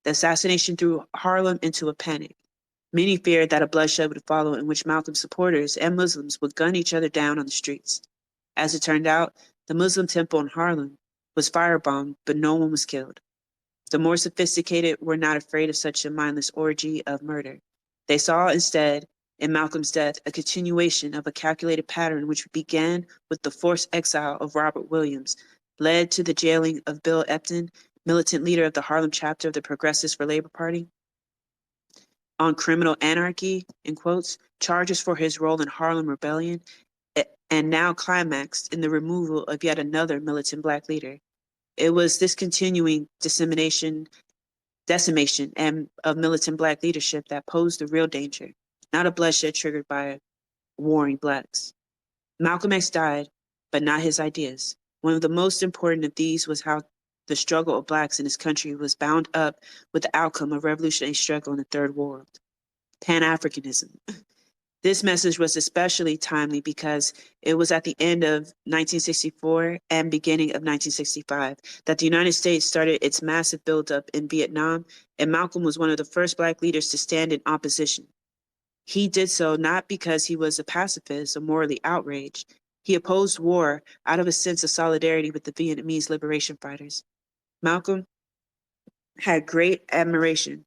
The assassination threw Harlem into a panic. Many feared that a bloodshed would follow in which Malcolm's supporters and Muslims would gun each other down on the streets. As it turned out, the Muslim temple in Harlem was firebombed, but no one was killed. The more sophisticated were not afraid of such a mindless orgy of murder. They saw instead in Malcolm's death a continuation of a calculated pattern which began with the forced exile of Robert Williams, led to the jailing of Bill Epton, militant leader of the Harlem chapter of the Progressives for Labor Party, on criminal anarchy, in quotes, charges for his role in Harlem Rebellion, and now climaxed in the removal of yet another militant Black leader. It was this continuing decimation and of militant Black leadership that posed the real danger, not a bloodshed triggered by warring Blacks. Malcolm X died, but not his ideas. One of the most important of these was how the struggle of Blacks in this country was bound up with the outcome of revolutionary struggle in the Third World, Pan-Africanism. This message was especially timely because it was at the end of 1964 and beginning of 1965 that the United States started its massive buildup in Vietnam, and Malcolm was one of the first Black leaders to stand in opposition. He did so not because he was a pacifist or morally outraged. He opposed war out of a sense of solidarity with the Vietnamese liberation fighters. Malcolm had great admiration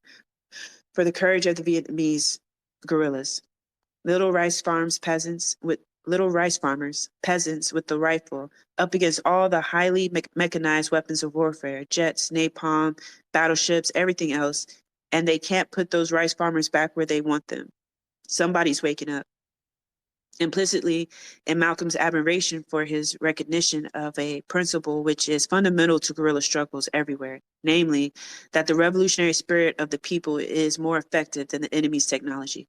for the courage of the Vietnamese guerrillas. Little rice farmers, peasants with the rifle, up against all the highly mechanized weapons of warfare, jets, napalm, battleships, everything else, and they can't put those rice farmers back where they want them. Somebody's waking up. Implicitly in Malcolm's admiration for his recognition of a principle which is fundamental to guerrilla struggles everywhere, namely that the revolutionary spirit of the people is more effective than the enemy's technology.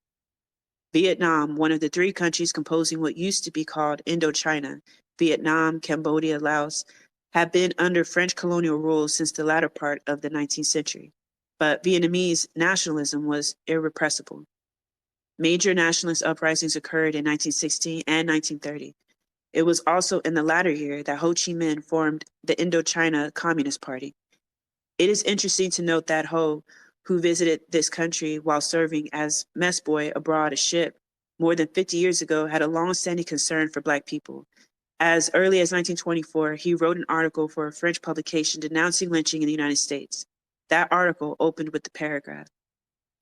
Vietnam, one of the three countries composing what used to be called Indochina, Vietnam, Cambodia, Laos, had been under French colonial rule since the latter part of the 19th century. But Vietnamese nationalism was irrepressible. Major nationalist uprisings occurred in 1916 and 1930. It was also in the latter year that Ho Chi Minh formed the Indochina Communist Party. It is interesting to note that Ho, who visited this country while serving as messboy aboard a ship more than 50 years ago, had a long-standing concern for Black people. As early as 1924, he wrote an article for a French publication denouncing lynching in the United States. That article opened with the paragraph,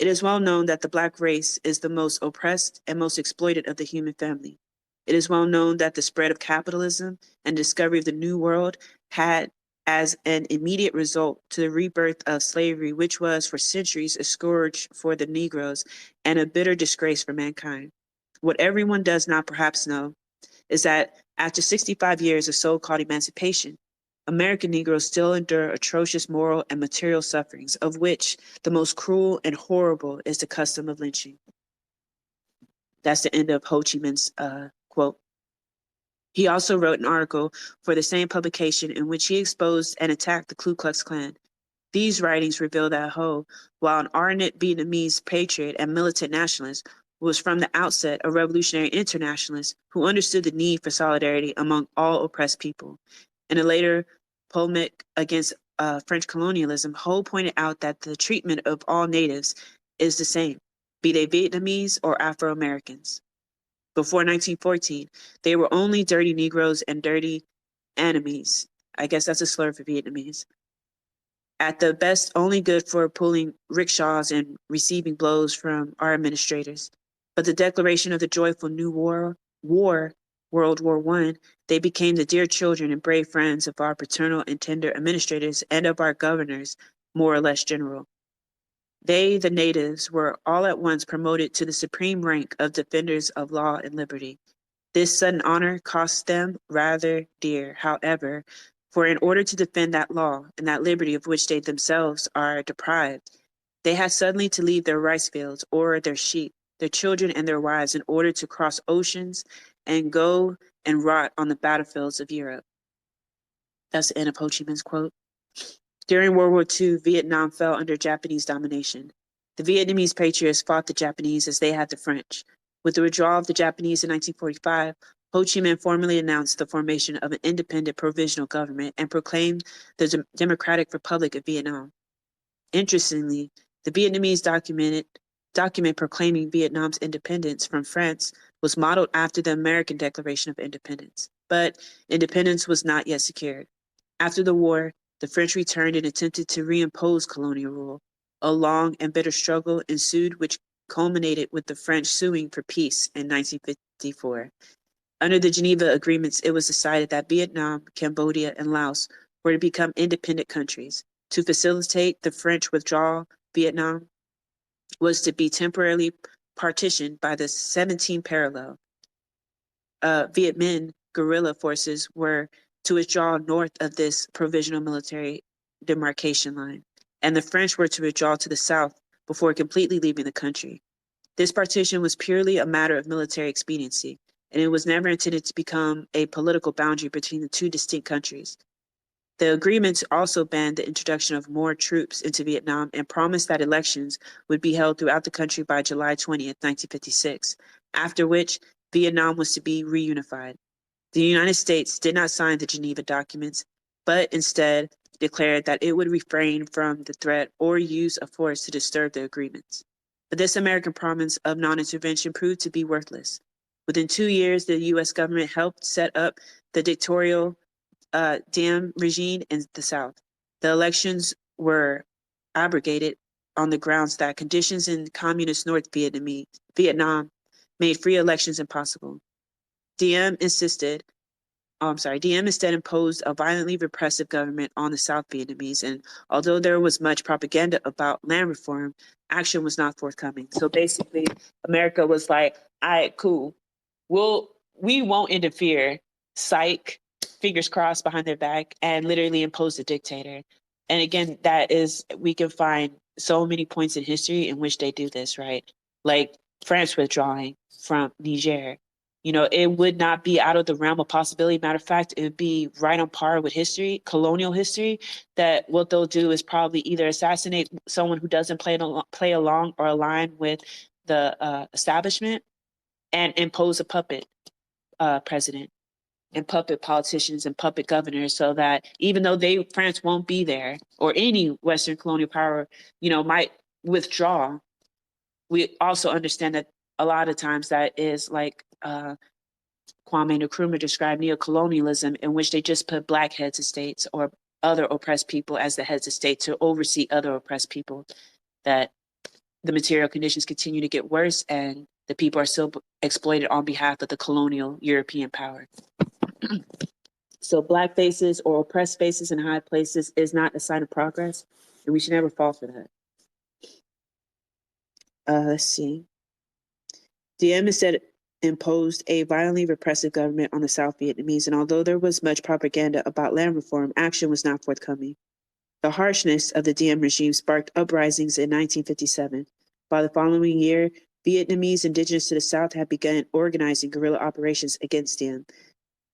"It is well known that the Black race is the most oppressed and most exploited of the human family. It is well known that the spread of capitalism and discovery of the New World had as an immediate result to the rebirth of slavery, which was for centuries a scourge for the Negroes and a bitter disgrace for mankind. What everyone does not perhaps know is that after 65 years of so-called emancipation, American Negroes still endure atrocious moral and material sufferings, of which the most cruel and horrible is the custom of lynching." That's the end of Ho Chi Minh's quote. He also wrote an article for the same publication in which he exposed and attacked the Ku Klux Klan. These writings reveal that Ho, while an ardent Vietnamese patriot and militant nationalist, was from the outset a revolutionary internationalist who understood the need for solidarity among all oppressed people. In a later polemic against French colonialism, Ho pointed out that the treatment of all natives is the same, be they Vietnamese or Afro-Americans. Before 1914, they were only dirty Negroes and dirty enemies. I guess that's a slur for Vietnamese. At the best, only good for pulling rickshaws and receiving blows from our administrators. But the declaration of the joyful new war, World War I, they became the dear children and brave friends of our paternal and tender administrators and of our governors, more or less general. They, the natives, were all at once promoted to the supreme rank of defenders of law and liberty. This sudden honor cost them rather dear, however, for in order to defend that law and that liberty of which they themselves are deprived, they had suddenly to leave their rice fields or their sheep, their children and their wives in order to cross oceans and go and rot on the battlefields of Europe. That's the end of Ho Chi Minh's quote. During World War II, Vietnam fell under Japanese domination. The Vietnamese patriots fought the Japanese as they had the French. With the withdrawal of the Japanese in 1945, Ho Chi Minh formally announced the formation of an independent provisional government and proclaimed the Democratic Republic of Vietnam. Interestingly, the Vietnamese document proclaiming Vietnam's independence from France was modeled after the American Declaration of Independence, but independence was not yet secured. After the war, the French returned and attempted to reimpose colonial rule. A long and bitter struggle ensued, which culminated with the French suing for peace in 1954. Under the Geneva Agreements, it was decided that Vietnam, Cambodia, and Laos were to become independent countries. To facilitate the French withdrawal, Vietnam was to be temporarily partitioned by the 17 parallel. Viet Minh guerrilla forces were to withdraw north of this provisional military demarcation line, and the French were to withdraw to the south before completely leaving the country. This partition was purely a matter of military expediency, and it was never intended to become a political boundary between the two distinct countries. The agreements also banned the introduction of more troops into Vietnam and promised that elections would be held throughout the country by July 20th, 1956, after which Vietnam was to be reunified. The United States did not sign the Geneva documents, but instead declared that it would refrain from the threat or use of force to disturb the agreements. But this American promise of non-intervention proved to be worthless. Within 2 years, the U.S. government helped set up the dictatorial Diem regime in the South. The elections were abrogated on the grounds that conditions in communist North Vietnam made free elections impossible. Diem instead imposed a violently repressive government on the South Vietnamese, and although there was much propaganda about land reform, action was not forthcoming. So basically, America was like, all right, cool. We won't interfere, psych, fingers crossed behind their back, and literally impose a dictator. And again, we can find so many points in history in which they do this, right? Like France withdrawing from Niger. It would not be out of the realm of possibility. Matter of fact, it would be right on par with history, colonial history, that what they'll do is probably either assassinate someone who doesn't play along or align with the establishment and impose a puppet president and puppet politicians and puppet governors, so that even though France won't be there, or any Western colonial power, might withdraw, we also understand that a lot of times that is like Kwame Nkrumah described neocolonialism, in which they just put black heads of states or other oppressed people as the heads of state to oversee other oppressed people, that the material conditions continue to get worse and the people are still exploited on behalf of the colonial European power. So black faces or oppressed spaces in high places is not a sign of progress, and we should never fall for that. Let's see. Diem instead imposed a violently repressive government on the South Vietnamese, and although there was much propaganda about land reform, action was not forthcoming. The harshness of the Diem regime sparked uprisings in 1957. By the following year, Vietnamese indigenous to the South had begun organizing guerrilla operations against Diem.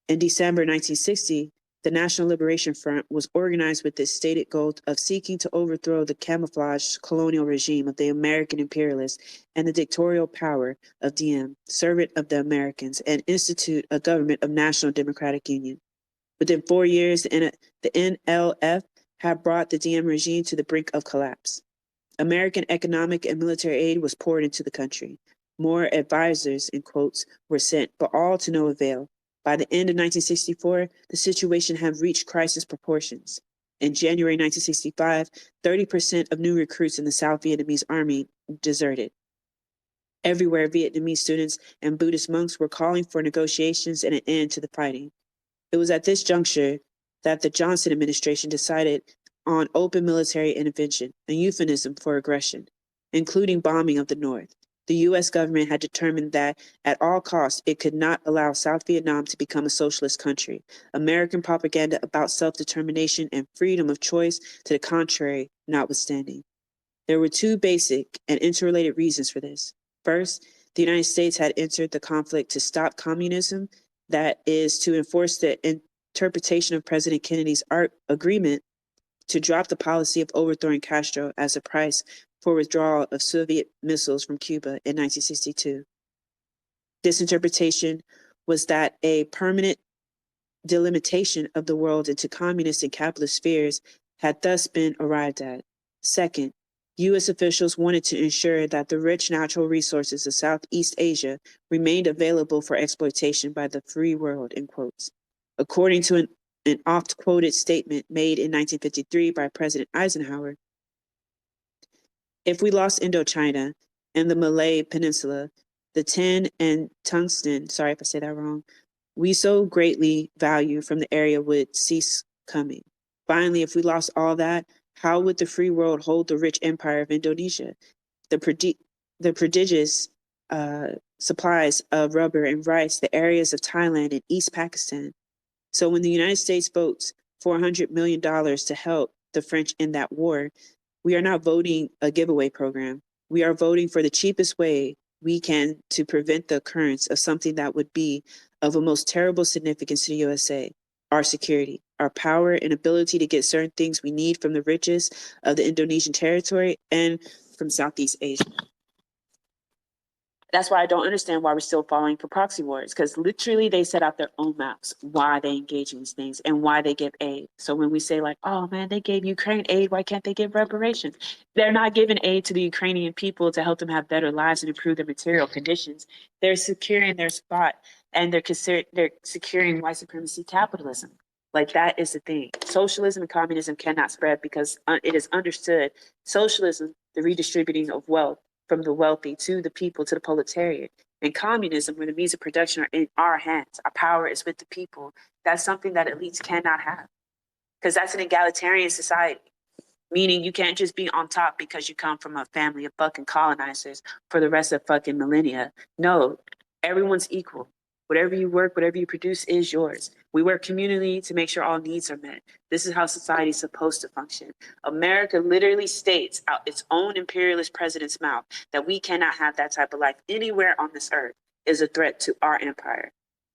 In December 1960, the National Liberation Front was organized with the stated goal of seeking to overthrow the camouflaged colonial regime of the American imperialists and the dictatorial power of Diem, servant of the Americans, and institute a government of National Democratic Union. Within 4 years, the NLF had brought the Diem regime to the brink of collapse. American economic and military aid was poured into the country. More advisors, in quotes, were sent, but all to no avail. By the end of 1964, the situation had reached crisis proportions. In January 1965, 30% of new recruits in the South Vietnamese army deserted. Everywhere, Vietnamese students and Buddhist monks were calling for negotiations and an end to the fighting. It was at this juncture that the Johnson administration decided on open military intervention, a euphemism for aggression, including bombing of the North. The U.S. government had determined that at all costs it could not allow South Vietnam to become a socialist country. American propaganda about self-determination and freedom of choice to the contrary notwithstanding. There were two basic and interrelated reasons for this. First, the United States had entered the conflict to stop communism, that is, to enforce the interpretation of President Kennedy's agreement to drop the policy of overthrowing Castro as a price for withdrawal of Soviet missiles from Cuba in 1962. This interpretation was that a permanent delimitation of the world into communist and capitalist spheres had thus been arrived at. Second, U.S. officials wanted to ensure that the rich natural resources of Southeast Asia remained available for exploitation by the free world, in quotes. According to an oft-quoted statement made in 1953 by President Eisenhower, if we lost Indochina and the Malay Peninsula, the tin and tungsten, sorry if I say that wrong, we so greatly value from the area would cease coming. Finally, if we lost all that, how would the free world hold the rich empire of Indonesia? The prodigious supplies of rubber and rice, the areas of Thailand and East Pakistan. So when the United States votes $400 million to help the French in that war, we are not voting a giveaway program. We are voting for the cheapest way we can to prevent the occurrence of something that would be of a most terrible significance to the USA, our security, our power and ability to get certain things we need from the riches of the Indonesian territory and from Southeast Asia. That's why I don't understand why we're still falling for proxy wars, because literally they set out their own maps, why they engage in these things and why they give aid. So when we say like, oh man, they gave Ukraine aid, why can't they give reparations? They're not giving aid to the Ukrainian people to help them have better lives and improve their material conditions. They're securing their spot and they're securing white supremacy capitalism. Like that is the thing. Socialism and communism cannot spread because it is understood. Socialism, the redistributing of wealth, from the wealthy to the people, to the proletariat. In communism, where the means of production are in our hands, our power is with the people, that's something that elites cannot have. Because that's an egalitarian society, meaning you can't just be on top because you come from a family of fucking colonizers for the rest of fucking millennia. No, everyone's equal. Whatever you work, whatever you produce is yours. We work communally to make sure all needs are met. This is how society is supposed to function. America literally states out its own imperialist president's mouth that we cannot have that type of life anywhere on this earth is a threat to our empire.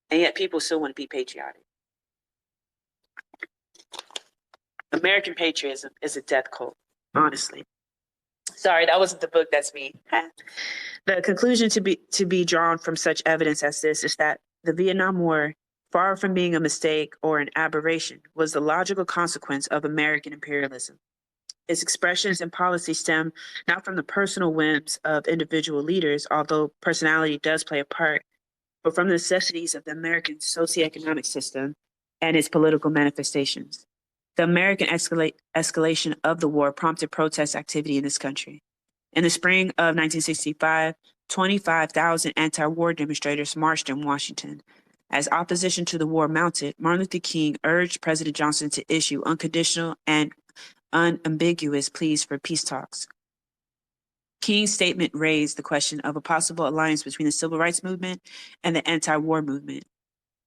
And yet people still want to be patriotic. American patriotism is a death cult, honestly. Sorry, that wasn't the book, that's me. The conclusion to be drawn from such evidence as this is that the Vietnam War, far from being a mistake or an aberration, was the logical consequence of American imperialism. Its expressions and policies stem not from the personal whims of individual leaders, although personality does play a part, but from the necessities of the American socioeconomic system and its political manifestations. The American escalation of the war prompted protest activity in this country. In the spring of 1965, 25,000 anti-war demonstrators marched in Washington. As opposition to the war mounted, Martin Luther King urged President Johnson to issue unconditional and unambiguous pleas for peace talks. King's statement raised the question of a possible alliance between the civil rights movement and the anti-war movement.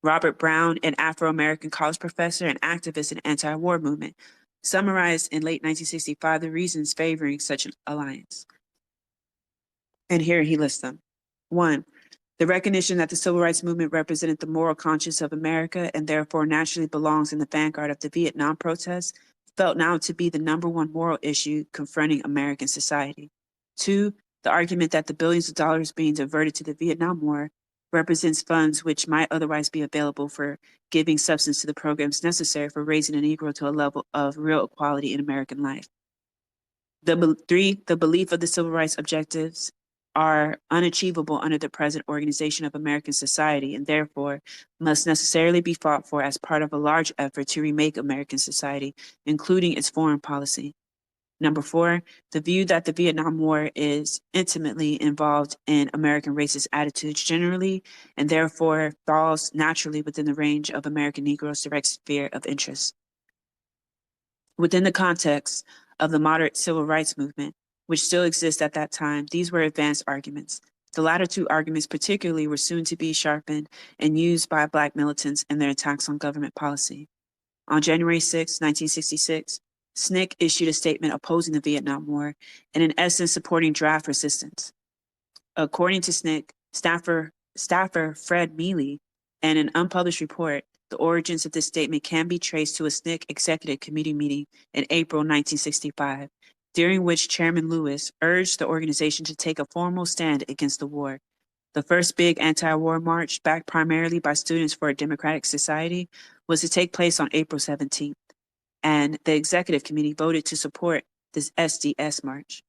Robert Brown, an Afro-American college professor and activist in the anti-war movement, summarized in late 1965 the reasons favoring such an alliance. And here he lists them. 1, the recognition that the civil rights movement represented the moral conscience of America and therefore naturally belongs in the vanguard of the Vietnam protests, felt now to be the #1 moral issue confronting American society. 2, the argument that the billions of dollars being diverted to the Vietnam War represents funds which might otherwise be available for giving substance to the programs necessary for raising a Negro to a level of real equality in American life. The belief of the civil rights objectives are unachievable under the present organization of American society and therefore must necessarily be fought for as part of a large effort to remake American society, including its foreign policy. Number 4, the view that the Vietnam War is intimately involved in American racist attitudes generally and therefore falls naturally within the range of American Negroes' direct sphere of interest. Within the context of the moderate civil rights movement, which still exists at that time, these were advanced arguments. The latter two arguments particularly were soon to be sharpened and used by Black militants in their attacks on government policy. On January 6, 1966, SNCC issued a statement opposing the Vietnam War and in essence supporting draft resistance. According to SNCC staffer Fred Mealy, in an unpublished report, the origins of this statement can be traced to a SNCC executive committee meeting in April 1965, during which Chairman Lewis urged the organization to take a formal stand against the war. The first big anti-war march, backed primarily by Students for a Democratic Society, was to take place on April 17th, and the executive committee voted to support this SDS march.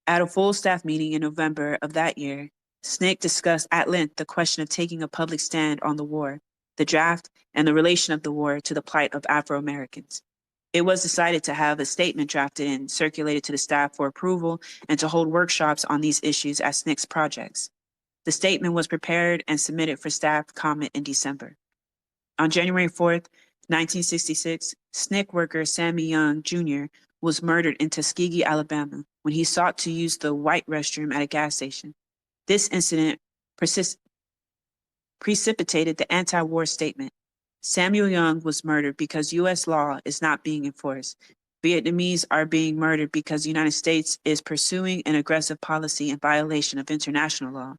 At a full staff meeting in November of that year, SNCC discussed at length the question of taking a public stand on the war, the draft, and the relation of the war to the plight of Afro-Americans. It was decided to have a statement drafted and circulated to the staff for approval and to hold workshops on these issues as SNCC's projects. The statement was prepared and submitted for staff comment in December. On January 4th, 1966, SNCC worker Sammy Young, Jr. was murdered in Tuskegee, Alabama, when he sought to use the white restroom at a gas station. This incident precipitated the anti-war statement. Samuel Young was murdered because U.S. law is not being enforced. Vietnamese are being murdered because the United States is pursuing an aggressive policy in violation of international law.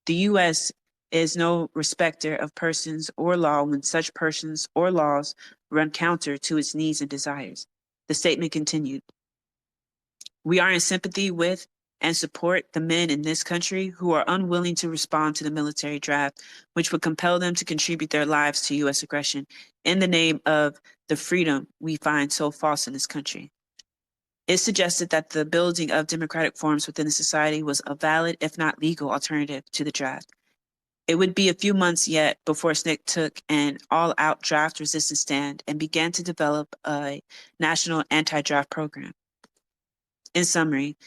The U.S. is no respecter of persons or law when such persons or laws run counter to its needs and desires. The statement continued. We are in sympathy with and support the men in this country who are unwilling to respond to the military draft, which would compel them to contribute their lives to U.S. aggression in the name of the freedom we find so false in this country. It suggested that the building of democratic forms within the society was a valid, if not legal, alternative to the draft. It would be a few months yet before SNCC took an all-out draft resistance stand and began to develop a national anti-draft program. In summary,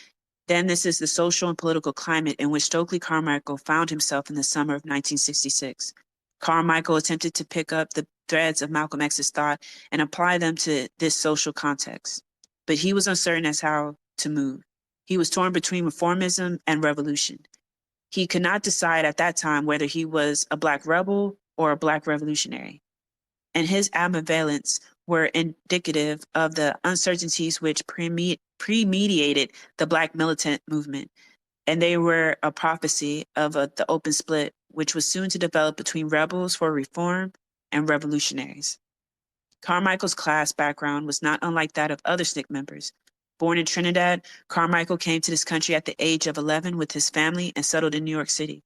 then this is the social and political climate in which Stokely Carmichael found himself in the summer of 1966. Carmichael attempted to pick up the threads of Malcolm X's thought and apply them to this social context, but he was uncertain as how to move. He was torn between reformism and revolution. He could not decide at that time whether he was a Black rebel or a Black revolutionary, and his ambivalence were indicative of the uncertainties which premediated the Black militant movement, and they were a prophecy of the open split, which was soon to develop between rebels for reform and revolutionaries. Carmichael's class background was not unlike that of other SNCC members. Born in Trinidad, Carmichael came to this country at the age of 11 with his family and settled in New York City.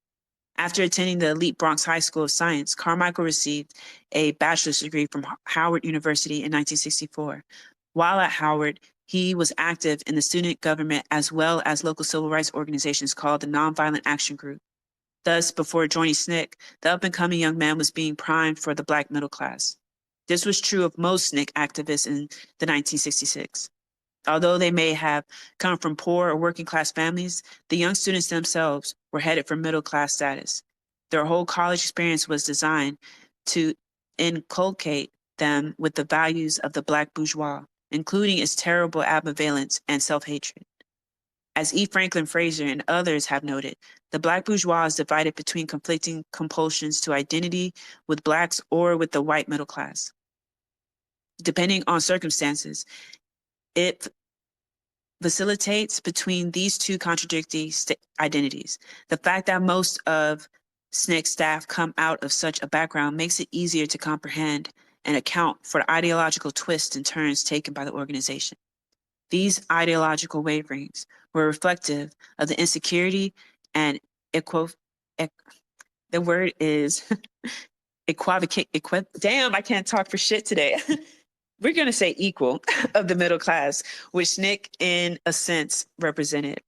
After attending the elite Bronx High School of Science, Carmichael received a bachelor's degree from Howard University in 1964. While at Howard, he was active in the student government as well as local civil rights organizations called the Nonviolent Action Group. Thus, before joining SNCC, the up-and-coming young man was being primed for the Black middle class. This was true of most SNCC activists in the 1966. Although they may have come from poor or working class families, the young students themselves were headed for middle class status. Their whole college experience was designed to inculcate them with the values of the Black bourgeois, including its terrible ambivalence and self-hatred. As E. Franklin Fraser and others have noted, the Black bourgeois is divided between conflicting compulsions to identity with Blacks or with the white middle class. Depending on circumstances, it facilitates between these two contradictory identities. The fact that most of SNCC staff come out of such a background makes it easier to comprehend and account for the ideological twists and turns taken by the organization. These ideological waverings were reflective of the insecurity and The word is damn, I can't talk for shit today. We're going to say equal of the middle class, which SNCC in a sense represented.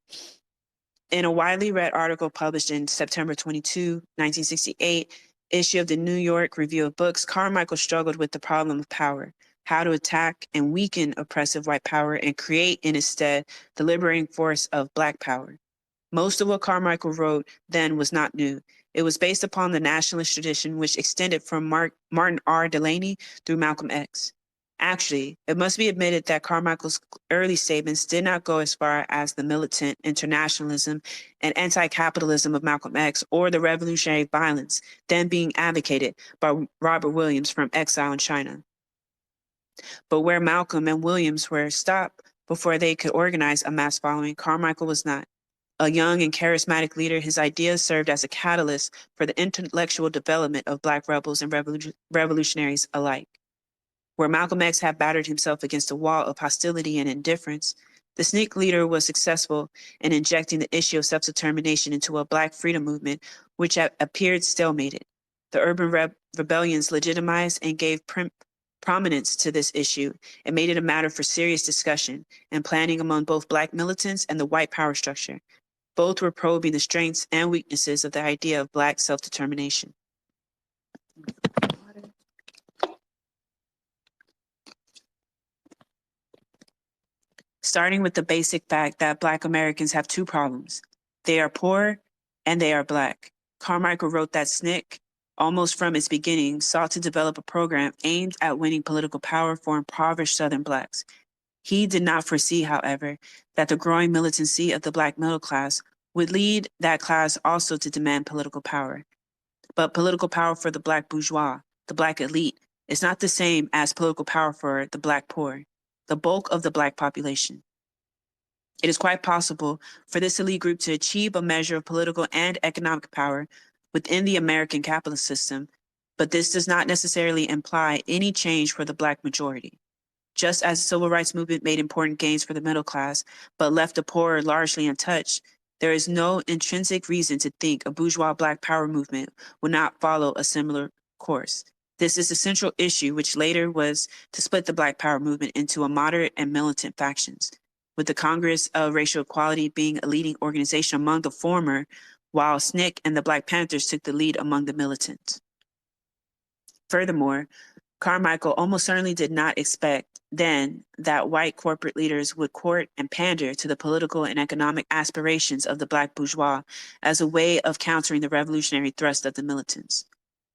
In a widely read article published in September 22, 1968, issue of the New York Review of Books, Carmichael struggled with the problem of power, how to attack and weaken oppressive white power and create in its stead the liberating force of Black power. Most of what Carmichael wrote then was not new. It was based upon the nationalist tradition which extended from Martin R. Delaney through Malcolm X. Actually, it must be admitted that Carmichael's early statements did not go as far as the militant internationalism and anti-capitalism of Malcolm X or the revolutionary violence then being advocated by Robert Williams from exile in China. But where Malcolm and Williams were stopped before they could organize a mass following, Carmichael was not. A young and charismatic leader, his ideas served as a catalyst for the intellectual development of Black rebels and revolutionaries alike. Where Malcolm X had battered himself against a wall of hostility and indifference, the SNCC leader was successful in injecting the issue of self-determination into a Black freedom movement which appeared stalemated. The urban rebellions legitimized and gave prominence to this issue and made it a matter for serious discussion and planning among both Black militants and the white power structure. Both were probing the strengths and weaknesses of the idea of Black self-determination. Starting with the basic fact that Black Americans have two problems. They are poor and they are Black. Carmichael wrote that SNCC, almost from its beginning, sought to develop a program aimed at winning political power for impoverished Southern Blacks. He did not foresee, however, that the growing militancy of the Black middle class would lead that class also to demand political power. But political power for the Black bourgeois, the Black elite, is not the same as political power for the Black poor, the bulk of the Black population. It is quite possible for this elite group to achieve a measure of political and economic power within the American capitalist system, but this does not necessarily imply any change for the Black majority. Just as the civil rights movement made important gains for the middle class, but left the poor largely untouched, there is no intrinsic reason to think a bourgeois Black power movement would not follow a similar course. This is the central issue, which later was to split the Black power movement into a moderate and militant factions, with the Congress of Racial Equality being a leading organization among the former, while SNCC and the Black Panthers took the lead among the militants. Furthermore, Carmichael almost certainly did not expect then that white corporate leaders would court and pander to the political and economic aspirations of the Black bourgeois as a way of countering the revolutionary thrust of the militants.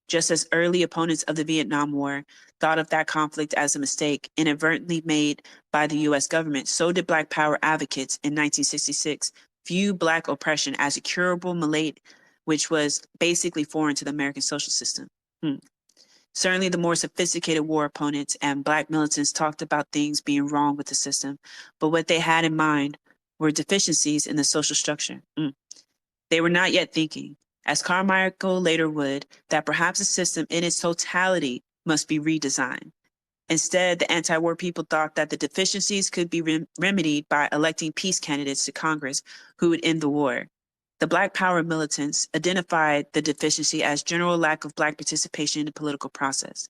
Just as early opponents of the Vietnam War thought of that conflict as a mistake inadvertently made by the U.S. government, so did Black power advocates in 1966 view Black oppression as a curable malady, which was basically foreign to the American social system. Certainly the more sophisticated war opponents and Black militants talked about things being wrong with the system, but what they had in mind were deficiencies in the social structure. They were not yet thinking, as Carmichael later would, that perhaps the system in its totality must be redesigned. Instead, the anti-war people thought that the deficiencies could be remedied by electing peace candidates to Congress who would end the war. The Black power militants identified the deficiency as general lack of Black participation in the political process.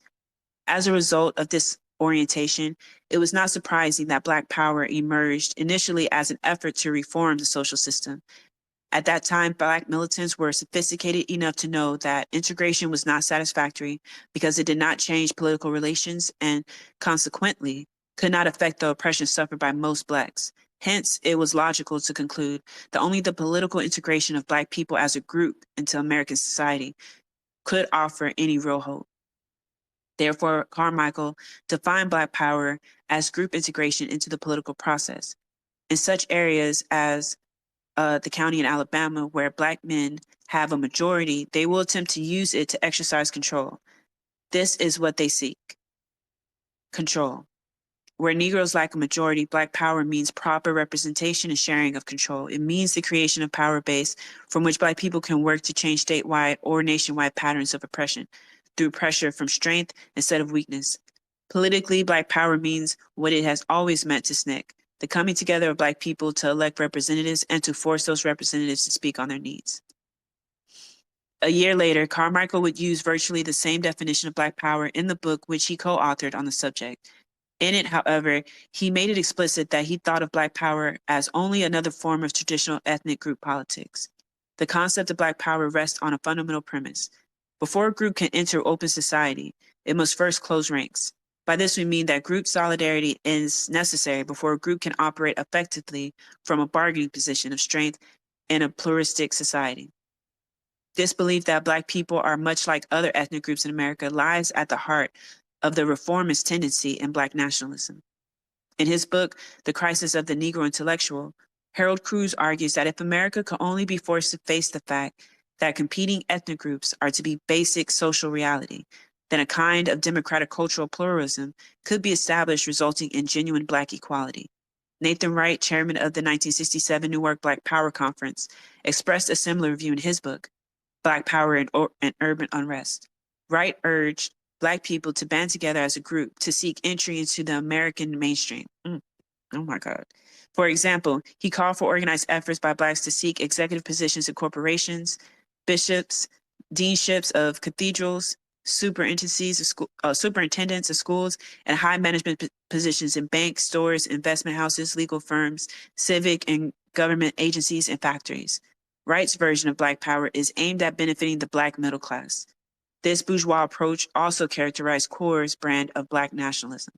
As a result of this orientation, it was not surprising that Black power emerged initially as an effort to reform the social system. At that time, Black militants were sophisticated enough to know that integration was not satisfactory because it did not change political relations and consequently could not affect the oppression suffered by most Blacks. Hence, it was logical to conclude that only the political integration of Black people as a group into American society could offer any real hope. Therefore, Carmichael defined Black power as group integration into the political process. In such areas as the county in Alabama where Black men have a majority, they will attempt to use it to exercise control. This is what they seek: control. Where Negroes lack a majority, Black power means proper representation and sharing of control. It means the creation of power base from which Black people can work to change statewide or nationwide patterns of oppression through pressure from strength instead of weakness. Politically, Black power means what it has always meant to SNCC: the coming together of Black people to elect representatives and to force those representatives to speak on their needs. A year later, Carmichael would use virtually the same definition of Black power in the book which he co-authored on the subject. In it, however, he made it explicit that he thought of Black power as only another form of traditional ethnic group politics. The concept of Black power rests on a fundamental premise. Before a group can enter open society, it must first close ranks. By this, we mean that group solidarity is necessary before a group can operate effectively from a bargaining position of strength in a pluralistic society. This belief that Black people are much like other ethnic groups in America lies at the heart of the reformist tendency in Black nationalism. In his book, The Crisis of the Negro Intellectual, Harold Cruz argues that if America could only be forced to face the fact that competing ethnic groups are to be basic social reality, then a kind of democratic cultural pluralism could be established, resulting in genuine Black equality. Nathan Wright, chairman of the 1967 Newark Black Power Conference, expressed a similar view in his book, Black Power and Urban Unrest. Wright urged Black people to band together as a group to seek entry into the American mainstream. Oh my God. For example, he called for organized efforts by Blacks to seek executive positions in corporations, bishops, deanships of cathedrals, superintendents of schools, and high management positions in banks, stores, investment houses, legal firms, civic and government agencies, and factories. Wright's version of Black power is aimed at benefiting the Black middle class. This bourgeois approach also characterized Core's brand of Black nationalism.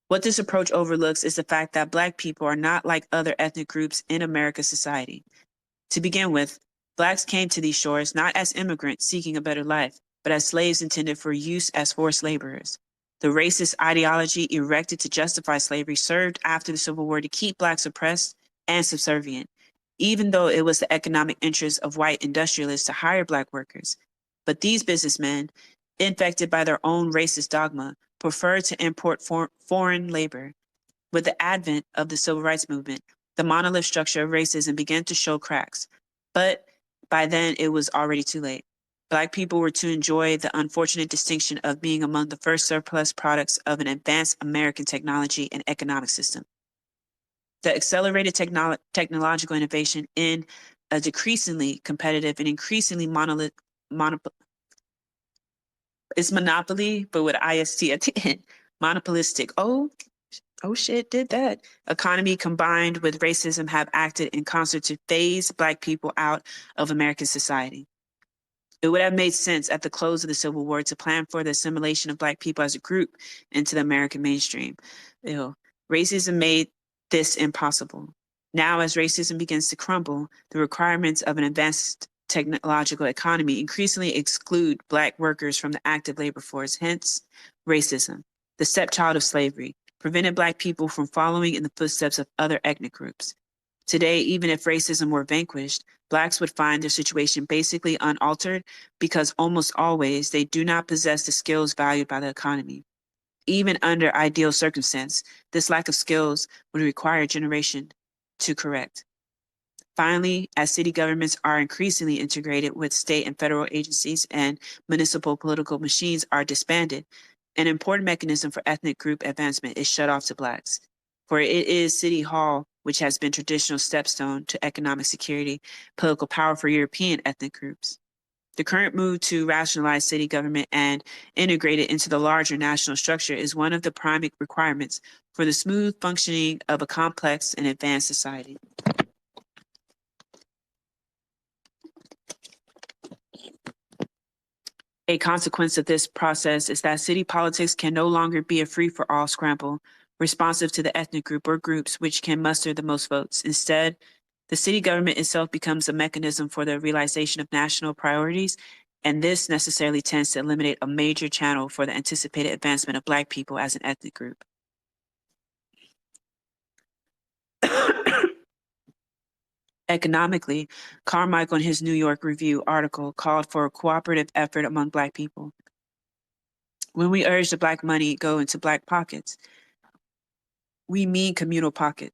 What this approach overlooks is the fact that Black people are not like other ethnic groups in America's society. To begin with, Blacks came to these shores not as immigrants seeking a better life, but as slaves intended for use as forced laborers. The racist ideology erected to justify slavery served after the Civil War to keep Blacks oppressed and subservient, even though it was the economic interest of white industrialists to hire Black workers. But these businessmen, infected by their own racist dogma, preferred to import foreign labor. With the advent of the Civil Rights Movement, the monolith structure of racism began to show cracks. But by then, it was already too late. Black people were to enjoy the unfortunate distinction of being among the first surplus products of an advanced American technology and economic system. The accelerated technological innovation in a decreasingly competitive and increasingly it's monopoly, but with IST at the end, monopolistic. Oh shit, did that. Economy combined with racism have acted in concert to phase Black people out of American society. It would have made sense at the close of the Civil War to plan for the assimilation of Black people as a group into the American mainstream. Racism made this impossible. Now, as racism begins to crumble, the requirements of an advanced technological economy increasingly exclude Black workers from the active labor force. Hence, racism, the stepchild of slavery, prevented Black people from following in the footsteps of other ethnic groups. Today, even if racism were vanquished, Blacks would find their situation basically unaltered because almost always they do not possess the skills valued by the economy. Even under ideal circumstance, this lack of skills would require a generation to correct. Finally, as city governments are increasingly integrated with state and federal agencies and municipal political machines are disbanded, an important mechanism for ethnic group advancement is shut off to Blacks. For it is City Hall which has been traditional stepstone to economic security, political power for European ethnic groups. The current move to rationalize city government and integrate it into the larger national structure is one of the prime requirements for the smooth functioning of a complex and advanced society. A consequence of this process is that city politics can no longer be a free-for-all scramble, responsive to the ethnic group or groups which can muster the most votes. Instead, the city government itself becomes a mechanism for the realization of national priorities, and this necessarily tends to eliminate a major channel for the anticipated advancement of Black people as an ethnic group. Economically, Carmichael in his New York Review article called for a cooperative effort among Black people. When we urge the Black money go into Black pockets, we mean communal pocket.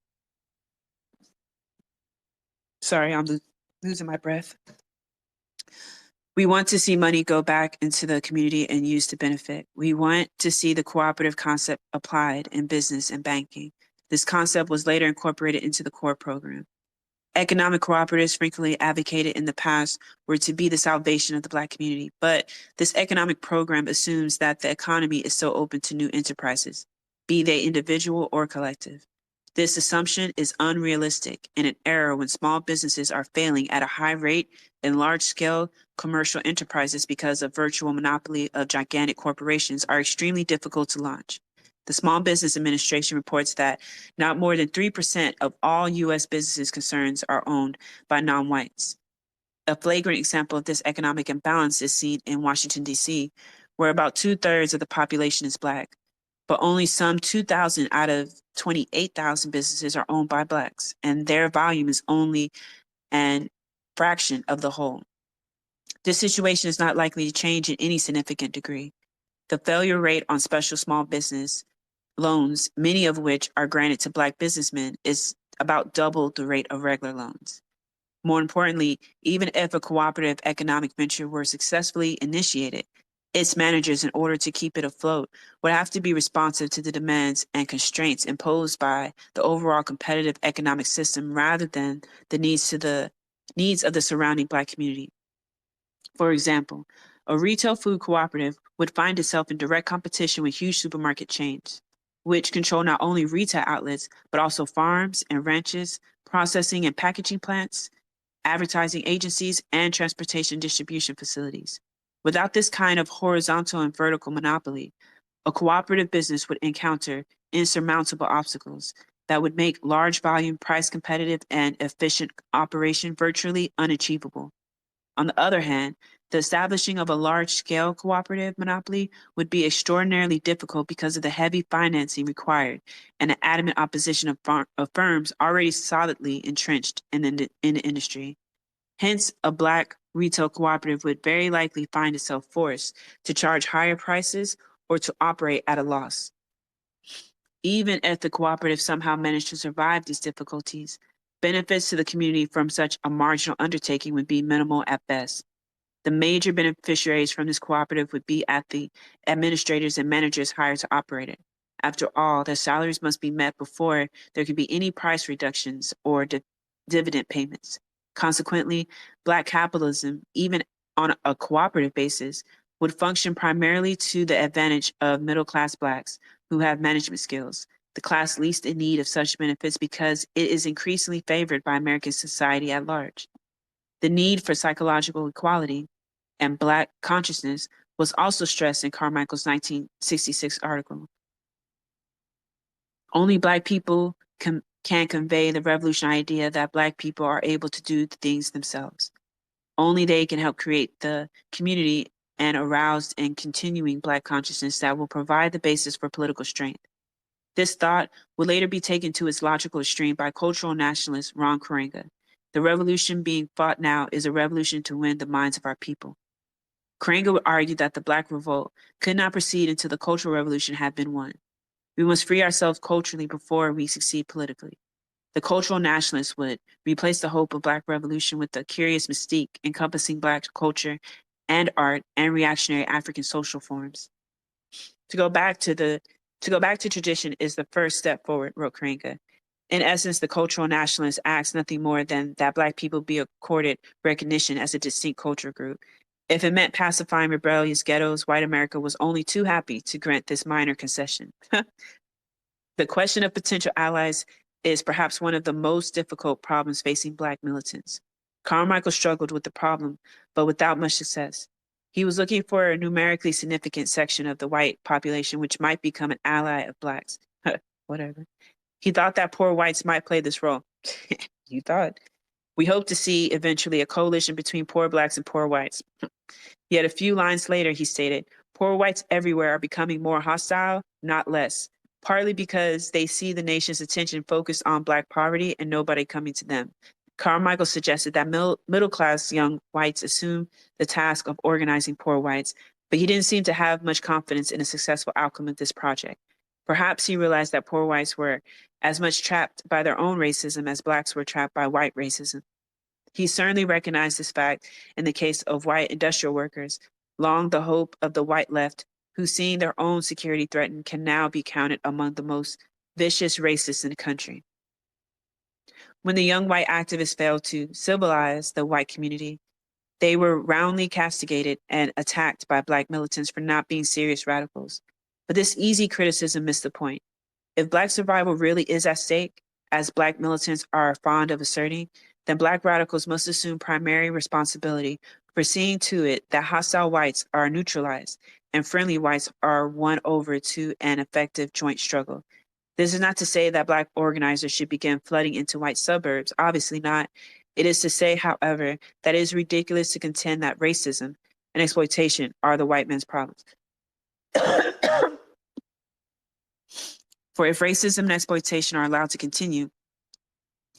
Sorry, I'm losing my breath. We want to see money go back into the community and used to benefit. We want to see the cooperative concept applied in business and banking. This concept was later incorporated into the core program. Economic cooperatives frequently advocated in the past were to be the salvation of the Black community, but this economic program assumes that the economy is so open to new enterprises, be they individual or collective. This assumption is unrealistic in an era when small businesses are failing at a high rate and large-scale commercial enterprises because of virtual monopoly of gigantic corporations are extremely difficult to launch. The Small Business Administration reports that not more than 3% of all U.S. businesses concerns are owned by non-whites. A flagrant example of this economic imbalance is seen in Washington, D.C., where about 2/3 of the population is Black, but only some 2,000 out of 28,000 businesses are owned by Blacks, and their volume is only a fraction of the whole. This situation is not likely to change in any significant degree. The failure rate on special small business loans, many of which are granted to Black businessmen, is about double the rate of regular loans. More importantly, even if a cooperative economic venture were successfully initiated, its managers, in order to keep it afloat, would have to be responsive to the demands and constraints imposed by the overall competitive economic system rather than the needs of the surrounding Black community. For example, a retail food cooperative would find itself in direct competition with huge supermarket chains, which control not only retail outlets, but also farms and ranches, processing and packaging plants, advertising agencies, and transportation distribution facilities. Without this kind of horizontal and vertical monopoly, a cooperative business would encounter insurmountable obstacles that would make large volume, price competitive, and efficient operation virtually unachievable. On the other hand, the establishing of a large-scale cooperative monopoly would be extraordinarily difficult because of the heavy financing required and the adamant opposition of firms already solidly entrenched in the industry. Hence, a Black retail cooperative would very likely find itself forced to charge higher prices or to operate at a loss. Even if the cooperative somehow managed to survive these difficulties, benefits to the community from such a marginal undertaking would be minimal at best. The major beneficiaries from this cooperative would be at the administrators and managers hired to operate it. After all, their salaries must be met before there can be any price reductions or dividend payments. Consequently, Black capitalism, even on a cooperative basis, would function primarily to the advantage of middle-class Blacks who have management skills, the class least in need of such benefits because it is increasingly favored by American society at large. The need for psychological equality and Black consciousness was also stressed in Carmichael's 1966 article. Only Black people can convey the revolutionary idea that Black people are able to do the things themselves. Only they can help create the community and aroused and continuing Black consciousness that will provide the basis for political strength. This thought would later be taken to its logical extreme by cultural nationalist Ron Karenga. The revolution being fought now is a revolution to win the minds of our people. Karenga would argue that the Black revolt could not proceed until the cultural revolution had been won. We must free ourselves culturally before we succeed politically. The cultural nationalists would replace the hope of Black revolution with a curious mystique encompassing Black culture and art and reactionary African social forms. To go back to tradition is the first step forward, wrote Karenga. In essence, the cultural nationalists asked nothing more than that Black people be accorded recognition as a distinct culture group. If it meant pacifying rebellious ghettos, white America was only too happy to grant this minor concession. The question of potential allies is perhaps one of the most difficult problems facing Black militants. Carmichael struggled with the problem, but without much success. He was looking for a numerically significant section of the white population which might become an ally of Blacks. Whatever. He thought that poor whites might play this role. You thought. We hope to see eventually a coalition between poor Blacks and poor whites. Yet a few lines later, he stated, poor whites everywhere are becoming more hostile, not less, partly because they see the nation's attention focused on Black poverty and nobody coming to them. Carmichael suggested that middle-class young whites assume the task of organizing poor whites, but he didn't seem to have much confidence in a successful outcome of this project. Perhaps he realized that poor whites were as much trapped by their own racism as Blacks were trapped by white racism. He certainly recognized this fact in the case of white industrial workers, long the hope of the white left, who, seeing their own security threatened, can now be counted among the most vicious racists in the country. When the young white activists failed to civilize the white community, they were roundly castigated and attacked by Black militants for not being serious radicals. But this easy criticism missed the point. If Black survival really is at stake, as Black militants are fond of asserting, then Black radicals must assume primary responsibility for seeing to it that hostile whites are neutralized and friendly whites are won over to an effective joint struggle. This is not to say that Black organizers should begin flooding into white suburbs. Obviously not. It is to say, however, that it is ridiculous to contend that racism and exploitation are the white man's problems. For if racism and exploitation are allowed to continue,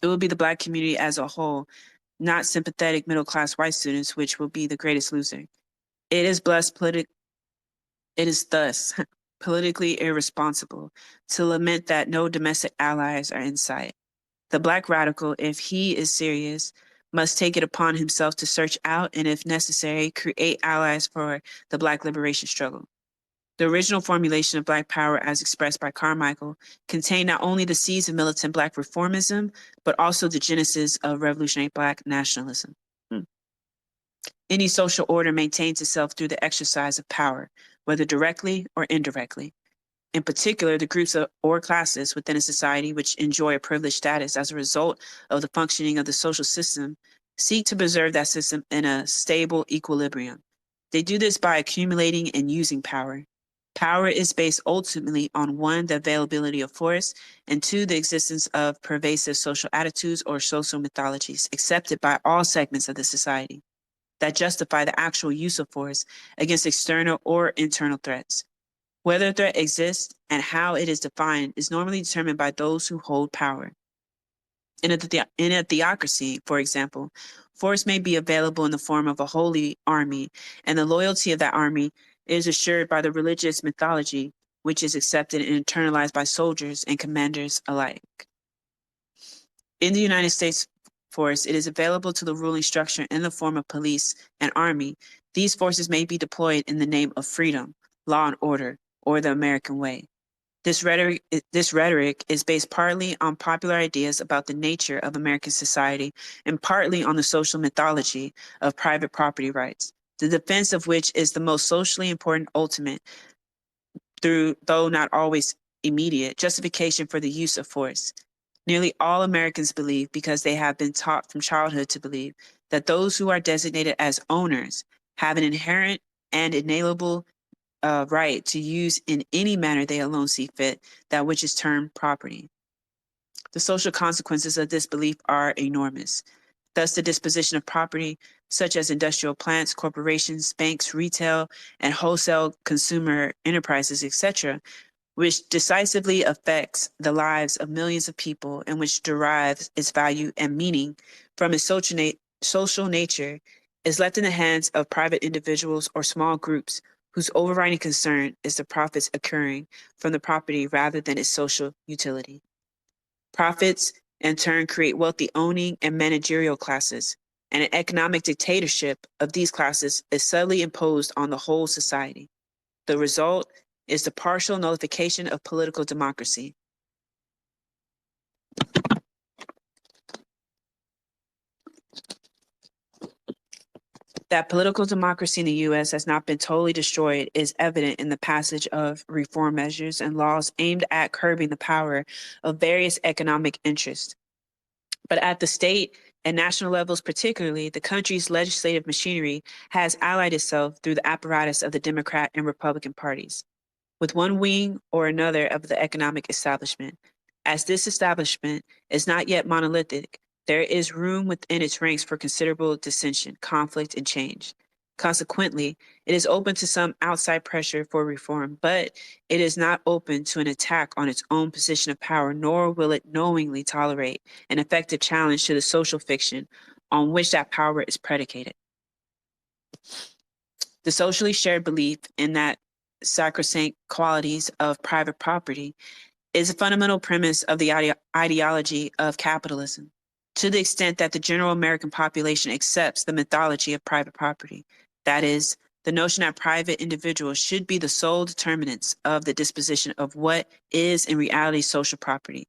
it will be the Black community as a whole, not sympathetic middle-class white students, which will be the greatest loser. It is thus politically irresponsible to lament that no domestic allies are in sight. The Black radical, if he is serious, must take it upon himself to search out and, if necessary, create allies for the Black liberation struggle. The original formulation of Black power, as expressed by Carmichael, contained not only the seeds of militant Black reformism, but also the genesis of revolutionary Black nationalism. Any social order maintains itself through the exercise of power, whether directly or indirectly. In particular, the groups or classes within a society which enjoy a privileged status as a result of the functioning of the social system seek to preserve that system in a stable equilibrium. They do this by accumulating and using power. Power is based ultimately on one, the availability of force, and two, the existence of pervasive social attitudes or social mythologies accepted by all segments of the society that justify the actual use of force against external or internal threats. Whether a threat exists and how it is defined is normally determined by those who hold power. In a theocracy, for example, force may be available in the form of a holy army, and the loyalty of that army is assured by the religious mythology, which is accepted and internalized by soldiers and commanders alike. In the United States force, it is available to the ruling structure in the form of police and army. These forces may be deployed in the name of freedom, law and order, or the American way. This rhetoric is based partly on popular ideas about the nature of American society and partly on the social mythology of private property rights, the defense of which is the most socially important ultimate, though not always immediate, justification for the use of force. Nearly all Americans believe, because they have been taught from childhood to believe, that those who are designated as owners have an inherent and inalienable right to use in any manner they alone see fit that which is termed property. The social consequences of this belief are enormous. Thus, the disposition of property, such as industrial plants, corporations, banks, retail, and wholesale consumer enterprises, etc., which decisively affects the lives of millions of people and which derives its value and meaning from its social nature, is left in the hands of private individuals or small groups whose overriding concern is the profits occurring from the property rather than its social utility. Profits, in turn, create wealthy owning and managerial classes, and an economic dictatorship of these classes is subtly imposed on the whole society. The result is the partial nullification of political democracy. That political democracy in the U.S. has not been totally destroyed is evident in the passage of reform measures and laws aimed at curbing the power of various economic interests. But at the state and national levels particularly, the country's legislative machinery has allied itself through the apparatus of the Democrat and Republican parties, with one wing or another of the economic establishment. As this establishment is not yet monolithic, there is room within its ranks for considerable dissension, conflict, and change. Consequently, it is open to some outside pressure for reform, but it is not open to an attack on its own position of power, nor will it knowingly tolerate an effective challenge to the social fiction on which that power is predicated. The socially shared belief in that sacrosanct qualities of private property is a fundamental premise of the ideology of capitalism, to the extent that the general American population accepts the mythology of private property. That is, the notion that private individuals should be the sole determinants of the disposition of what is in reality social property.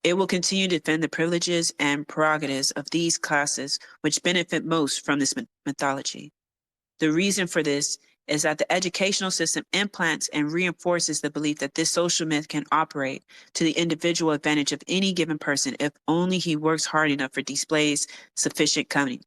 It will continue to defend the privileges and prerogatives of these classes which benefit most from this mythology. The reason for this is that the educational system implants and reinforces the belief that this social myth can operate to the individual advantage of any given person if only he works hard enough or displays sufficient cunning.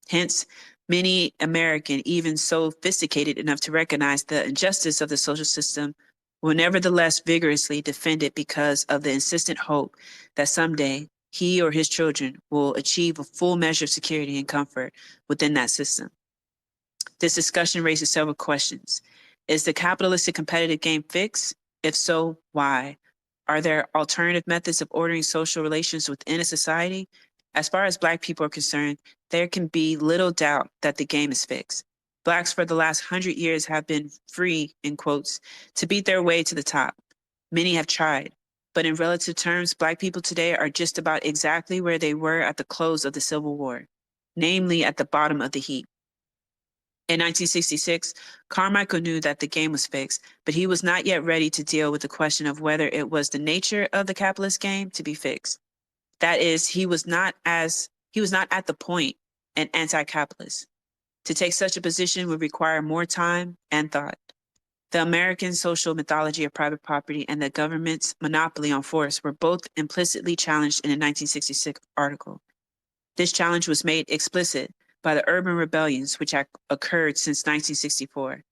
Hence, many Americans, even sophisticated enough to recognize the injustice of the social system, will nevertheless vigorously defend it because of the insistent hope that someday he or his children will achieve a full measure of security and comfort within that system. This discussion raises several questions. Is the capitalistic competitive game fixed? If so, why? Are there alternative methods of ordering social relations within a society? As far as Black people are concerned, there can be little doubt that the game is fixed. Blacks for the last 100 years have been free, in quotes, to beat their way to the top. Many have tried, but in relative terms, Black people today are just about exactly where they were at the close of the Civil War, namely at the bottom of the heap. In 1966, Carmichael knew that the game was fixed, but he was not yet ready to deal with the question of whether it was the nature of the capitalist game to be fixed. That is, he was not at the point an anti-capitalist. To take such a position would require more time and thought. The American social mythology of private property and the government's monopoly on force were both implicitly challenged in a 1966 article. This challenge was made explicit by the urban rebellions which had occurred since 1964.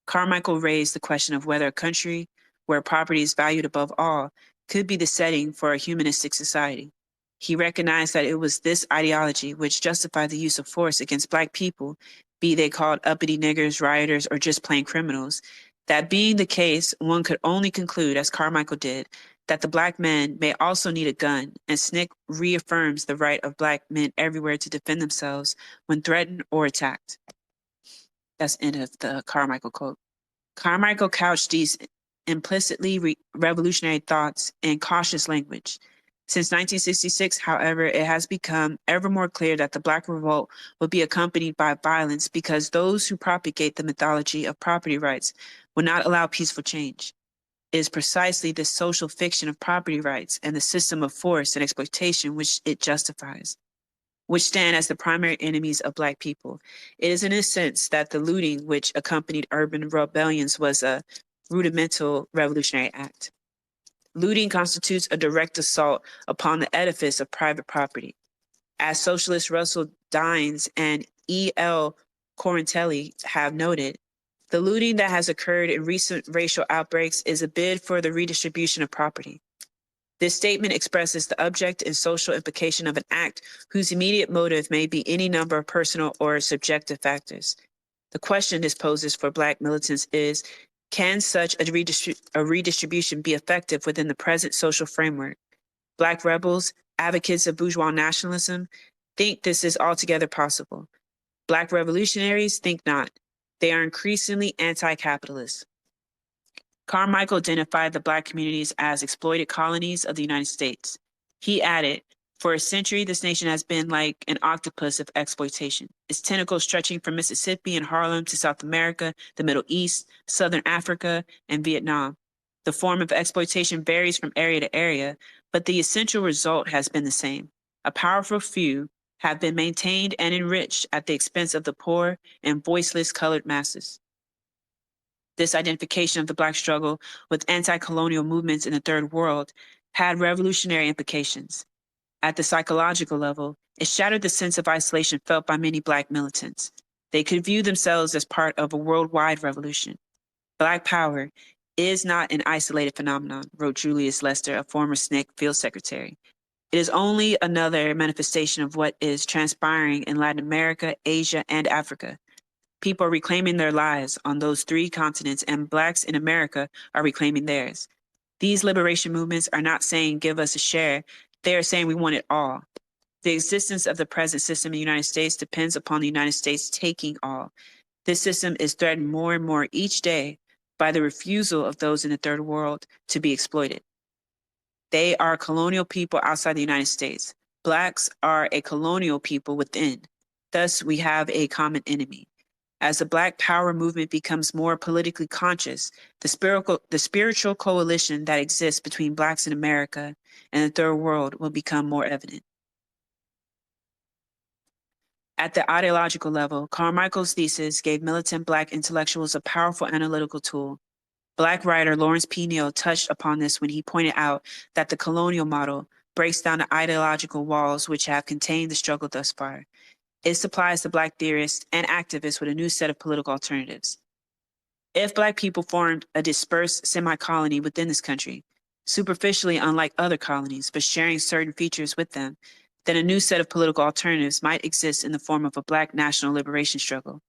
Carmichael raised the question of whether a country where property is valued above all could be the setting for a humanistic society. He recognized that it was this ideology which justified the use of force against Black people, be they called uppity niggers, rioters, or just plain criminals. That being the case, one could only conclude, as Carmichael did, that the Black men may also need a gun, and Snick reaffirms the right of Black men everywhere to defend themselves when threatened or attacked. That's the end of the Carmichael quote. Carmichael couched these implicitly revolutionary thoughts in cautious language. Since 1966, however, it has become ever more clear that the Black revolt will be accompanied by violence because those who propagate the mythology of property rights will not allow peaceful change. It is precisely this social fiction of property rights and the system of force and exploitation which it justifies, which stand as the primary enemies of Black people. It is in a sense that the looting which accompanied urban rebellions was a rudimental revolutionary act. Looting constitutes a direct assault upon the edifice of private property. As socialist Russell Dines and E.L. Corintelli have noted, the looting that has occurred in recent racial outbreaks is a bid for the redistribution of property. This statement expresses the object and social implication of an act whose immediate motive may be any number of personal or subjective factors. The question this poses for Black militants is, can such a redistribution be effective within the present social framework? Black rebels, advocates of bourgeois nationalism, think this is altogether possible. Black revolutionaries think not. They are increasingly anti-capitalist. Carmichael identified the Black communities as exploited colonies of the United States. He added, for a century, this nation has been like an octopus of exploitation, its tentacles stretching from Mississippi and Harlem to South America, the Middle East, Southern Africa, and Vietnam. The form of exploitation varies from area to area, but the essential result has been the same. A powerful few have been maintained and enriched at the expense of the poor and voiceless colored masses. This identification of the Black struggle with anti-colonial movements in the Third World had revolutionary implications. At the psychological level, it shattered the sense of isolation felt by many Black militants. They could view themselves as part of a worldwide revolution. Black power is not an isolated phenomenon, wrote Julius Lester, a former SNCC field secretary. It is only another manifestation of what is transpiring in Latin America, Asia, and Africa. People are reclaiming their lives on those three continents, and Blacks in America are reclaiming theirs. These liberation movements are not saying give us a share. They are saying we want it all. The existence of the present system in the United States depends upon the United States taking all. This system is threatened more and more each day by the refusal of those in the Third World to be exploited. They are colonial people outside the United States. Blacks are a colonial people within. Thus, we have a common enemy. As the Black Power movement becomes more politically conscious, the spiritual coalition that exists between Blacks in America and the Third World will become more evident. At the ideological level, Carmichael's thesis gave militant Black intellectuals a powerful analytical tool. Black writer Lawrence P. Neal touched upon this when he pointed out that the colonial model breaks down the ideological walls which have contained the struggle thus far. It supplies the Black theorists and activists with a new set of political alternatives. If Black people formed a dispersed semi-colony within this country, superficially unlike other colonies, but sharing certain features with them, then a new set of political alternatives might exist in the form of a Black national liberation struggle.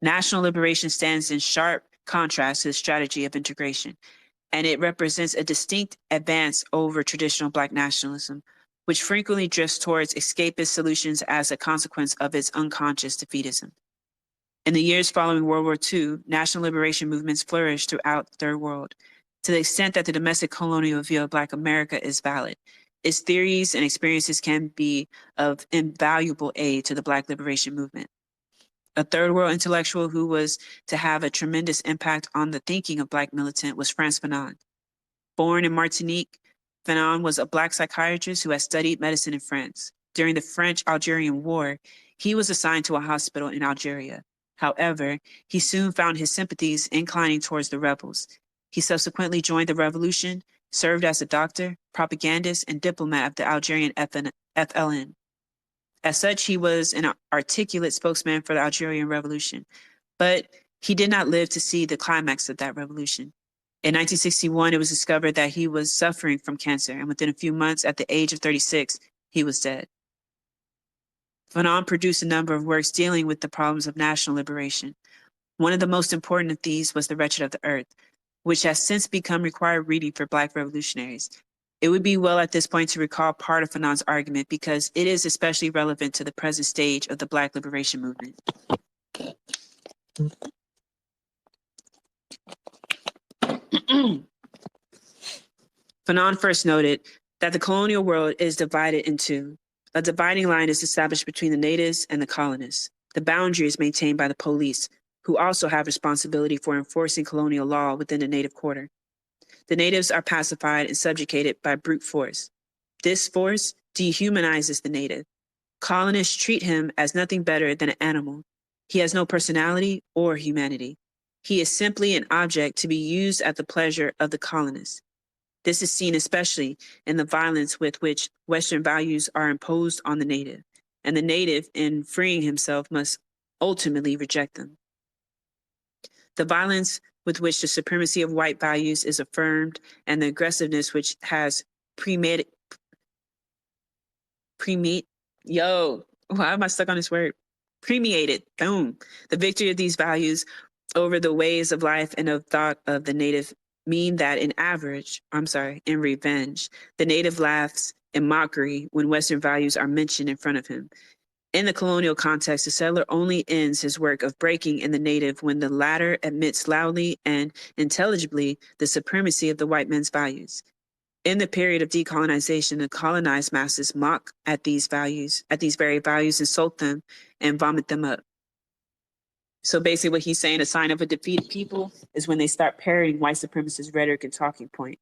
National liberation stands in sharp contrast to the strategy of integration, and it represents a distinct advance over traditional Black nationalism, which frequently drifts towards escapist solutions as a consequence of its unconscious defeatism. In the years following World War II, national liberation movements flourished throughout the Third World. To the extent that the domestic colonial view of Black America is valid, its theories and experiences can be of invaluable aid to the Black liberation movement. A Third World intellectual who was to have a tremendous impact on the thinking of Black militant was Frantz Fanon. Born in Martinique, Fanon was a Black psychiatrist who had studied medicine in France. During the French-Algerian War, he was assigned to a hospital in Algeria. However, he soon found his sympathies inclining towards the rebels. He subsequently joined the revolution, served as a doctor, propagandist, and diplomat of the Algerian FLN. As such, he was an articulate spokesman for the Algerian Revolution, but he did not live to see the climax of that revolution. In 1961, it was discovered that he was suffering from cancer, and within a few months, at the age of 36, he was dead. Fanon produced a number of works dealing with the problems of national liberation. One of the most important of these was The Wretched of the Earth, which has since become required reading for Black revolutionaries. It would be well at this point to recall part of Fanon's argument because it is especially relevant to the present stage of the Black liberation movement. Fanon first noted that the colonial world is divided in two. A dividing line is established between the natives and the colonists. The boundary is maintained by the police, who also have responsibility for enforcing colonial law within the native quarter. The natives are pacified and subjugated by brute force. This force dehumanizes the native. Colonists treat him as nothing better than an animal. He has no personality or humanity. He is simply an object to be used at the pleasure of the colonists. This is seen especially in the violence with which Western values are imposed on the native, and the native, in freeing himself, must ultimately reject them. The violence with which the supremacy of white values is affirmed and the aggressiveness which has why am I stuck on this word? Permeated, boom. The victory of these values over the ways of life and of thought of the native mean that in revenge, the native laughs in mockery when Western values are mentioned in front of him. In the colonial context, the settler only ends his work of breaking in the native when the latter admits loudly and intelligibly the supremacy of the white man's values. In the period of decolonization, the colonized masses mock at these very values, insult them, and vomit them up. So basically what he's saying, a sign of a defeated people is when they start parroting white supremacist rhetoric and talking point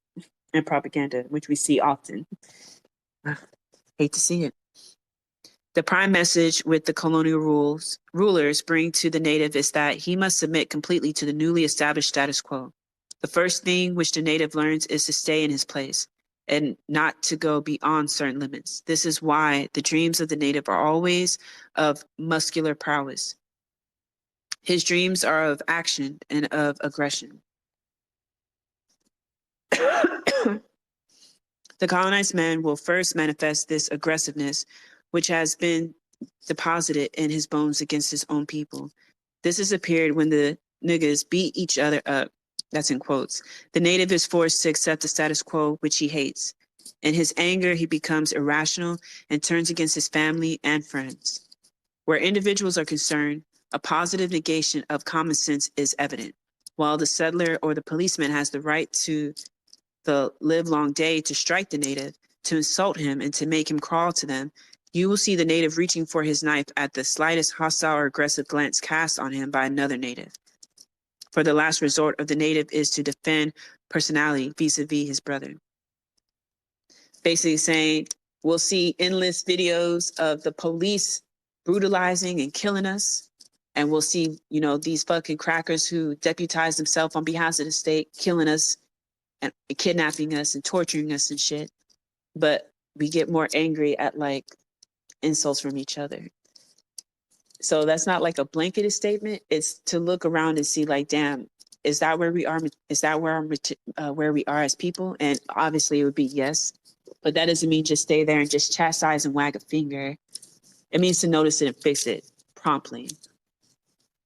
and propaganda, which we see often. Hate to see it. The prime message with the colonial rulers bring to the native is that he must submit completely to the newly established status quo. The first thing which the native learns is to stay in his place and not to go beyond certain limits. This is why the dreams of the native are always of muscular prowess. His dreams are of action and of aggression. The colonized man will first manifest this aggressiveness, which has been deposited in his bones against his own people. This is a period when the niggas beat each other up. That's in quotes. The native is forced to accept the status quo, which he hates. In his anger, he becomes irrational and turns against his family and friends. Where individuals are concerned, a positive negation of common sense is evident. While the settler or the policeman has the right to the livelong day to strike the native, to insult him, and to make him crawl to them, You will see the native reaching for his knife at the slightest hostile or aggressive glance cast on him by another native. For the last resort of the native is to defend personality vis-a-vis his brother. Basically saying, we'll see endless videos of the police brutalizing and killing us. And we'll see, these fucking crackers who deputize themselves on behalf of the state, killing us and kidnapping us and torturing us and shit. But we get more angry at like insults from each other. So that's not like a blanketed statement. It's to look around and see like, damn, is that where we are? Is that where we are as people? And obviously it would be yes. But that doesn't mean just stay there and just chastise and wag a finger. It means to notice it and fix it promptly.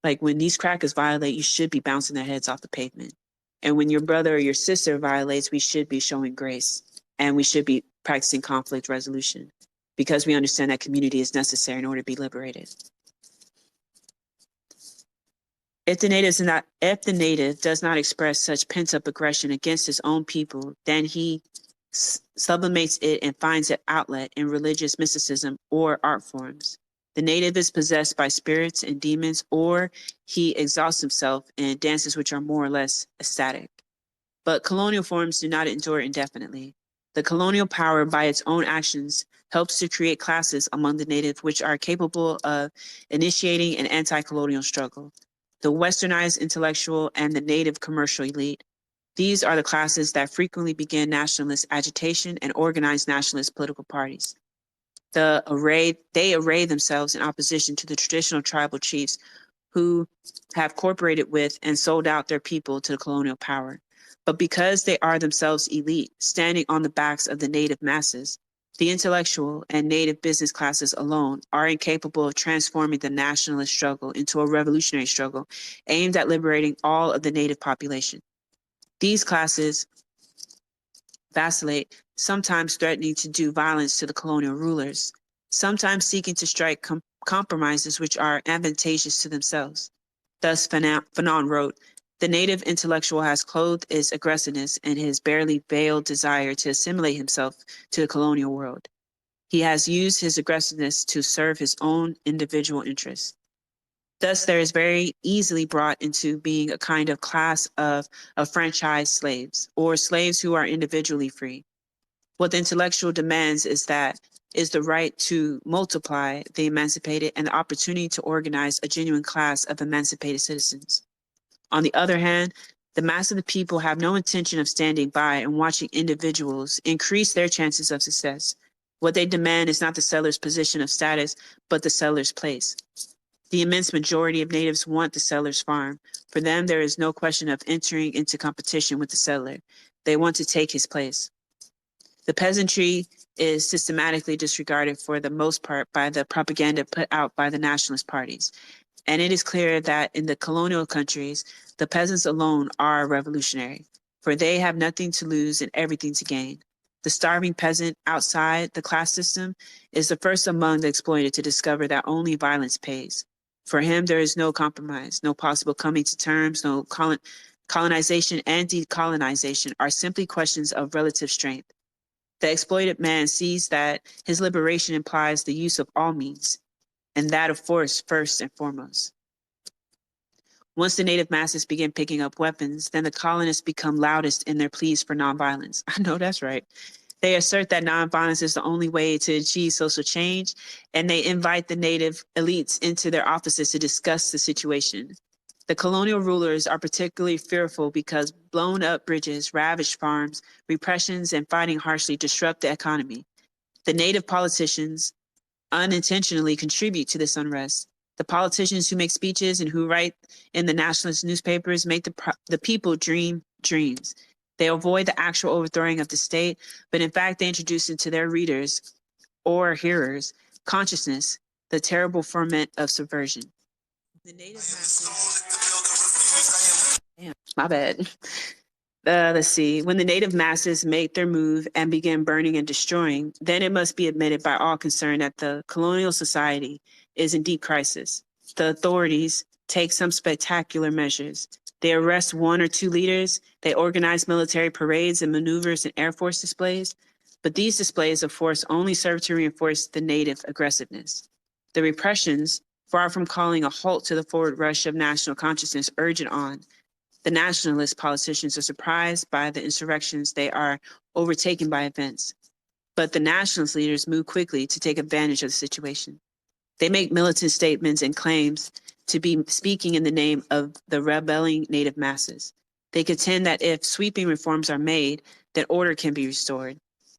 Like when these crackers violate, you should be bouncing their heads off the pavement. And when your brother or your sister violates, we should be showing grace. And we should be practicing conflict resolution because we understand that community is necessary in order to be liberated. If the native does not express such pent-up aggression against his own people, then he sublimates it and finds an outlet in religious mysticism or art forms. The native is possessed by spirits and demons, or he exhausts himself in dances which are more or less ecstatic. But colonial forms do not endure indefinitely. The colonial power, by its own actions, helps to create classes among the native which are capable of initiating an anti-colonial struggle. The westernized intellectual and the native commercial elite. These are the classes that frequently begin nationalist agitation and organize nationalist political parties. They array themselves in opposition to the traditional tribal chiefs who have cooperated with and sold out their people to the colonial power. But because they are themselves elite, standing on the backs of the native masses, the intellectual and native business classes alone are incapable of transforming the nationalist struggle into a revolutionary struggle aimed at liberating all of the native population. These classes vacillate, sometimes threatening to do violence to the colonial rulers, sometimes seeking to strike compromises which are advantageous to themselves. Thus, Fanon wrote, "The native intellectual has clothed his aggressiveness in his barely veiled desire to assimilate himself to the colonial world. He has used his aggressiveness to serve his own individual interests. Thus, there is very easily brought into being a kind of class of franchised slaves, or slaves who are individually free. What the intellectual demands is the right to multiply the emancipated and the opportunity to organize a genuine class of emancipated citizens. On the other hand, the mass of the people have no intention of standing by and watching individuals increase their chances of success. What they demand is not the seller's position of status, but the seller's place. The immense majority of natives want the seller's farm. For them, there is no question of entering into competition with the settler. They want to take his place. The peasantry is systematically disregarded for the most part by the propaganda put out by the nationalist parties. And it is clear that in the colonial countries, the peasants alone are revolutionary, for they have nothing to lose and everything to gain. The starving peasant outside the class system is the first among the exploited to discover that only violence pays. For him, there is no compromise, no possible coming to terms, no colonization and decolonization are simply questions of relative strength. The exploited man sees that his liberation implies the use of all means, and that of force first and foremost. Once the native masses begin picking up weapons, then the colonists become loudest in their pleas for nonviolence. I know that's right. They assert that nonviolence is the only way to achieve social change, and they invite the native elites into their offices to discuss the situation. The colonial rulers are particularly fearful because blown up bridges, ravaged farms, repressions, and fighting harshly disrupt the economy. The native politicians unintentionally contribute to this unrest. The politicians who make speeches and who write in the nationalist newspapers make the people dream dreams. They avoid the actual overthrowing of the state, but in fact, they introduce into their readers or hearers consciousness, the terrible ferment of subversion. The native masses. Damn, my bad. Let's see. When the native masses make their move and begin burning and destroying, then it must be admitted by all concerned that the colonial society is in deep crisis. The authorities take some spectacular measures. They arrest one or two leaders. They organize military parades and maneuvers and Air Force displays. But these displays of force only serve to reinforce the native aggressiveness. The repressions, far from calling a halt to the forward rush of national consciousness, urge it on. The nationalist politicians are surprised by the insurrections. They are overtaken by events. But the nationalist leaders move quickly to take advantage of the situation. They make militant statements and claims to be speaking in the name of the rebelling native masses. They contend that if sweeping reforms are made, that order can be restored.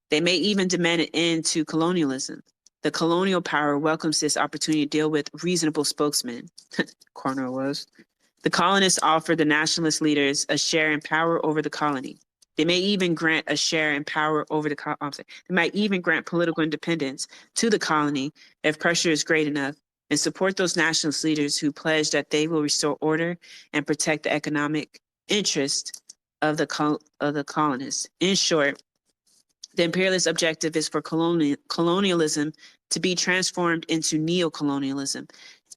They may even demand an end to colonialism. The colonial power welcomes this opportunity to deal with reasonable spokesmen. Cornwell was. The colonists offer the nationalist leaders a share in power over the colony. They may even grant a share in power over the colony. They might even grant political independence to the colony if pressure is great enough, and support those nationalist leaders who pledge that they will restore order and protect the economic interest of the colonists. In short, the imperialist objective is for colonialism to be transformed into neocolonialism,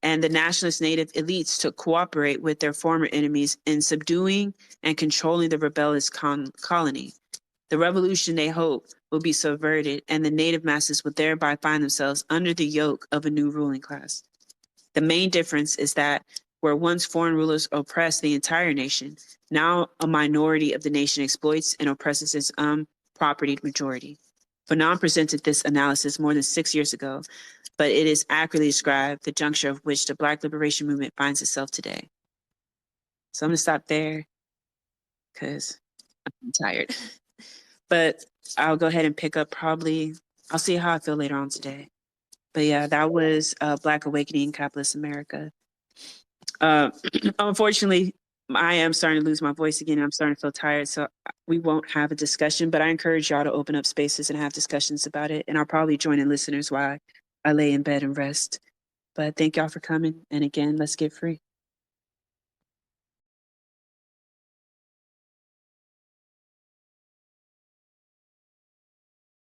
and the nationalist native elites to cooperate with their former enemies in subduing and controlling the rebellious colony. The revolution, they hope, will be subverted, and the native masses will thereby find themselves under the yoke of a new ruling class. The main difference is that where once foreign rulers oppressed the entire nation, now a minority of the nation exploits and oppresses its propertied majority. Fanon presented this analysis more than 6 years ago, but it is accurately described the juncture of which the Black liberation movement finds itself today. So I'm going to stop there because I'm tired. But I'll go ahead and pick up I'll see how I feel later on today. But yeah, that was Black Awakening in Capitalist America. Unfortunately, I am starting to lose my voice again. I'm starting to feel tired, so we won't have a discussion, but I encourage y'all to open up spaces and have discussions about it. And I'll probably join in listeners while I lay in bed and rest. But thank y'all for coming. And again, let's get free.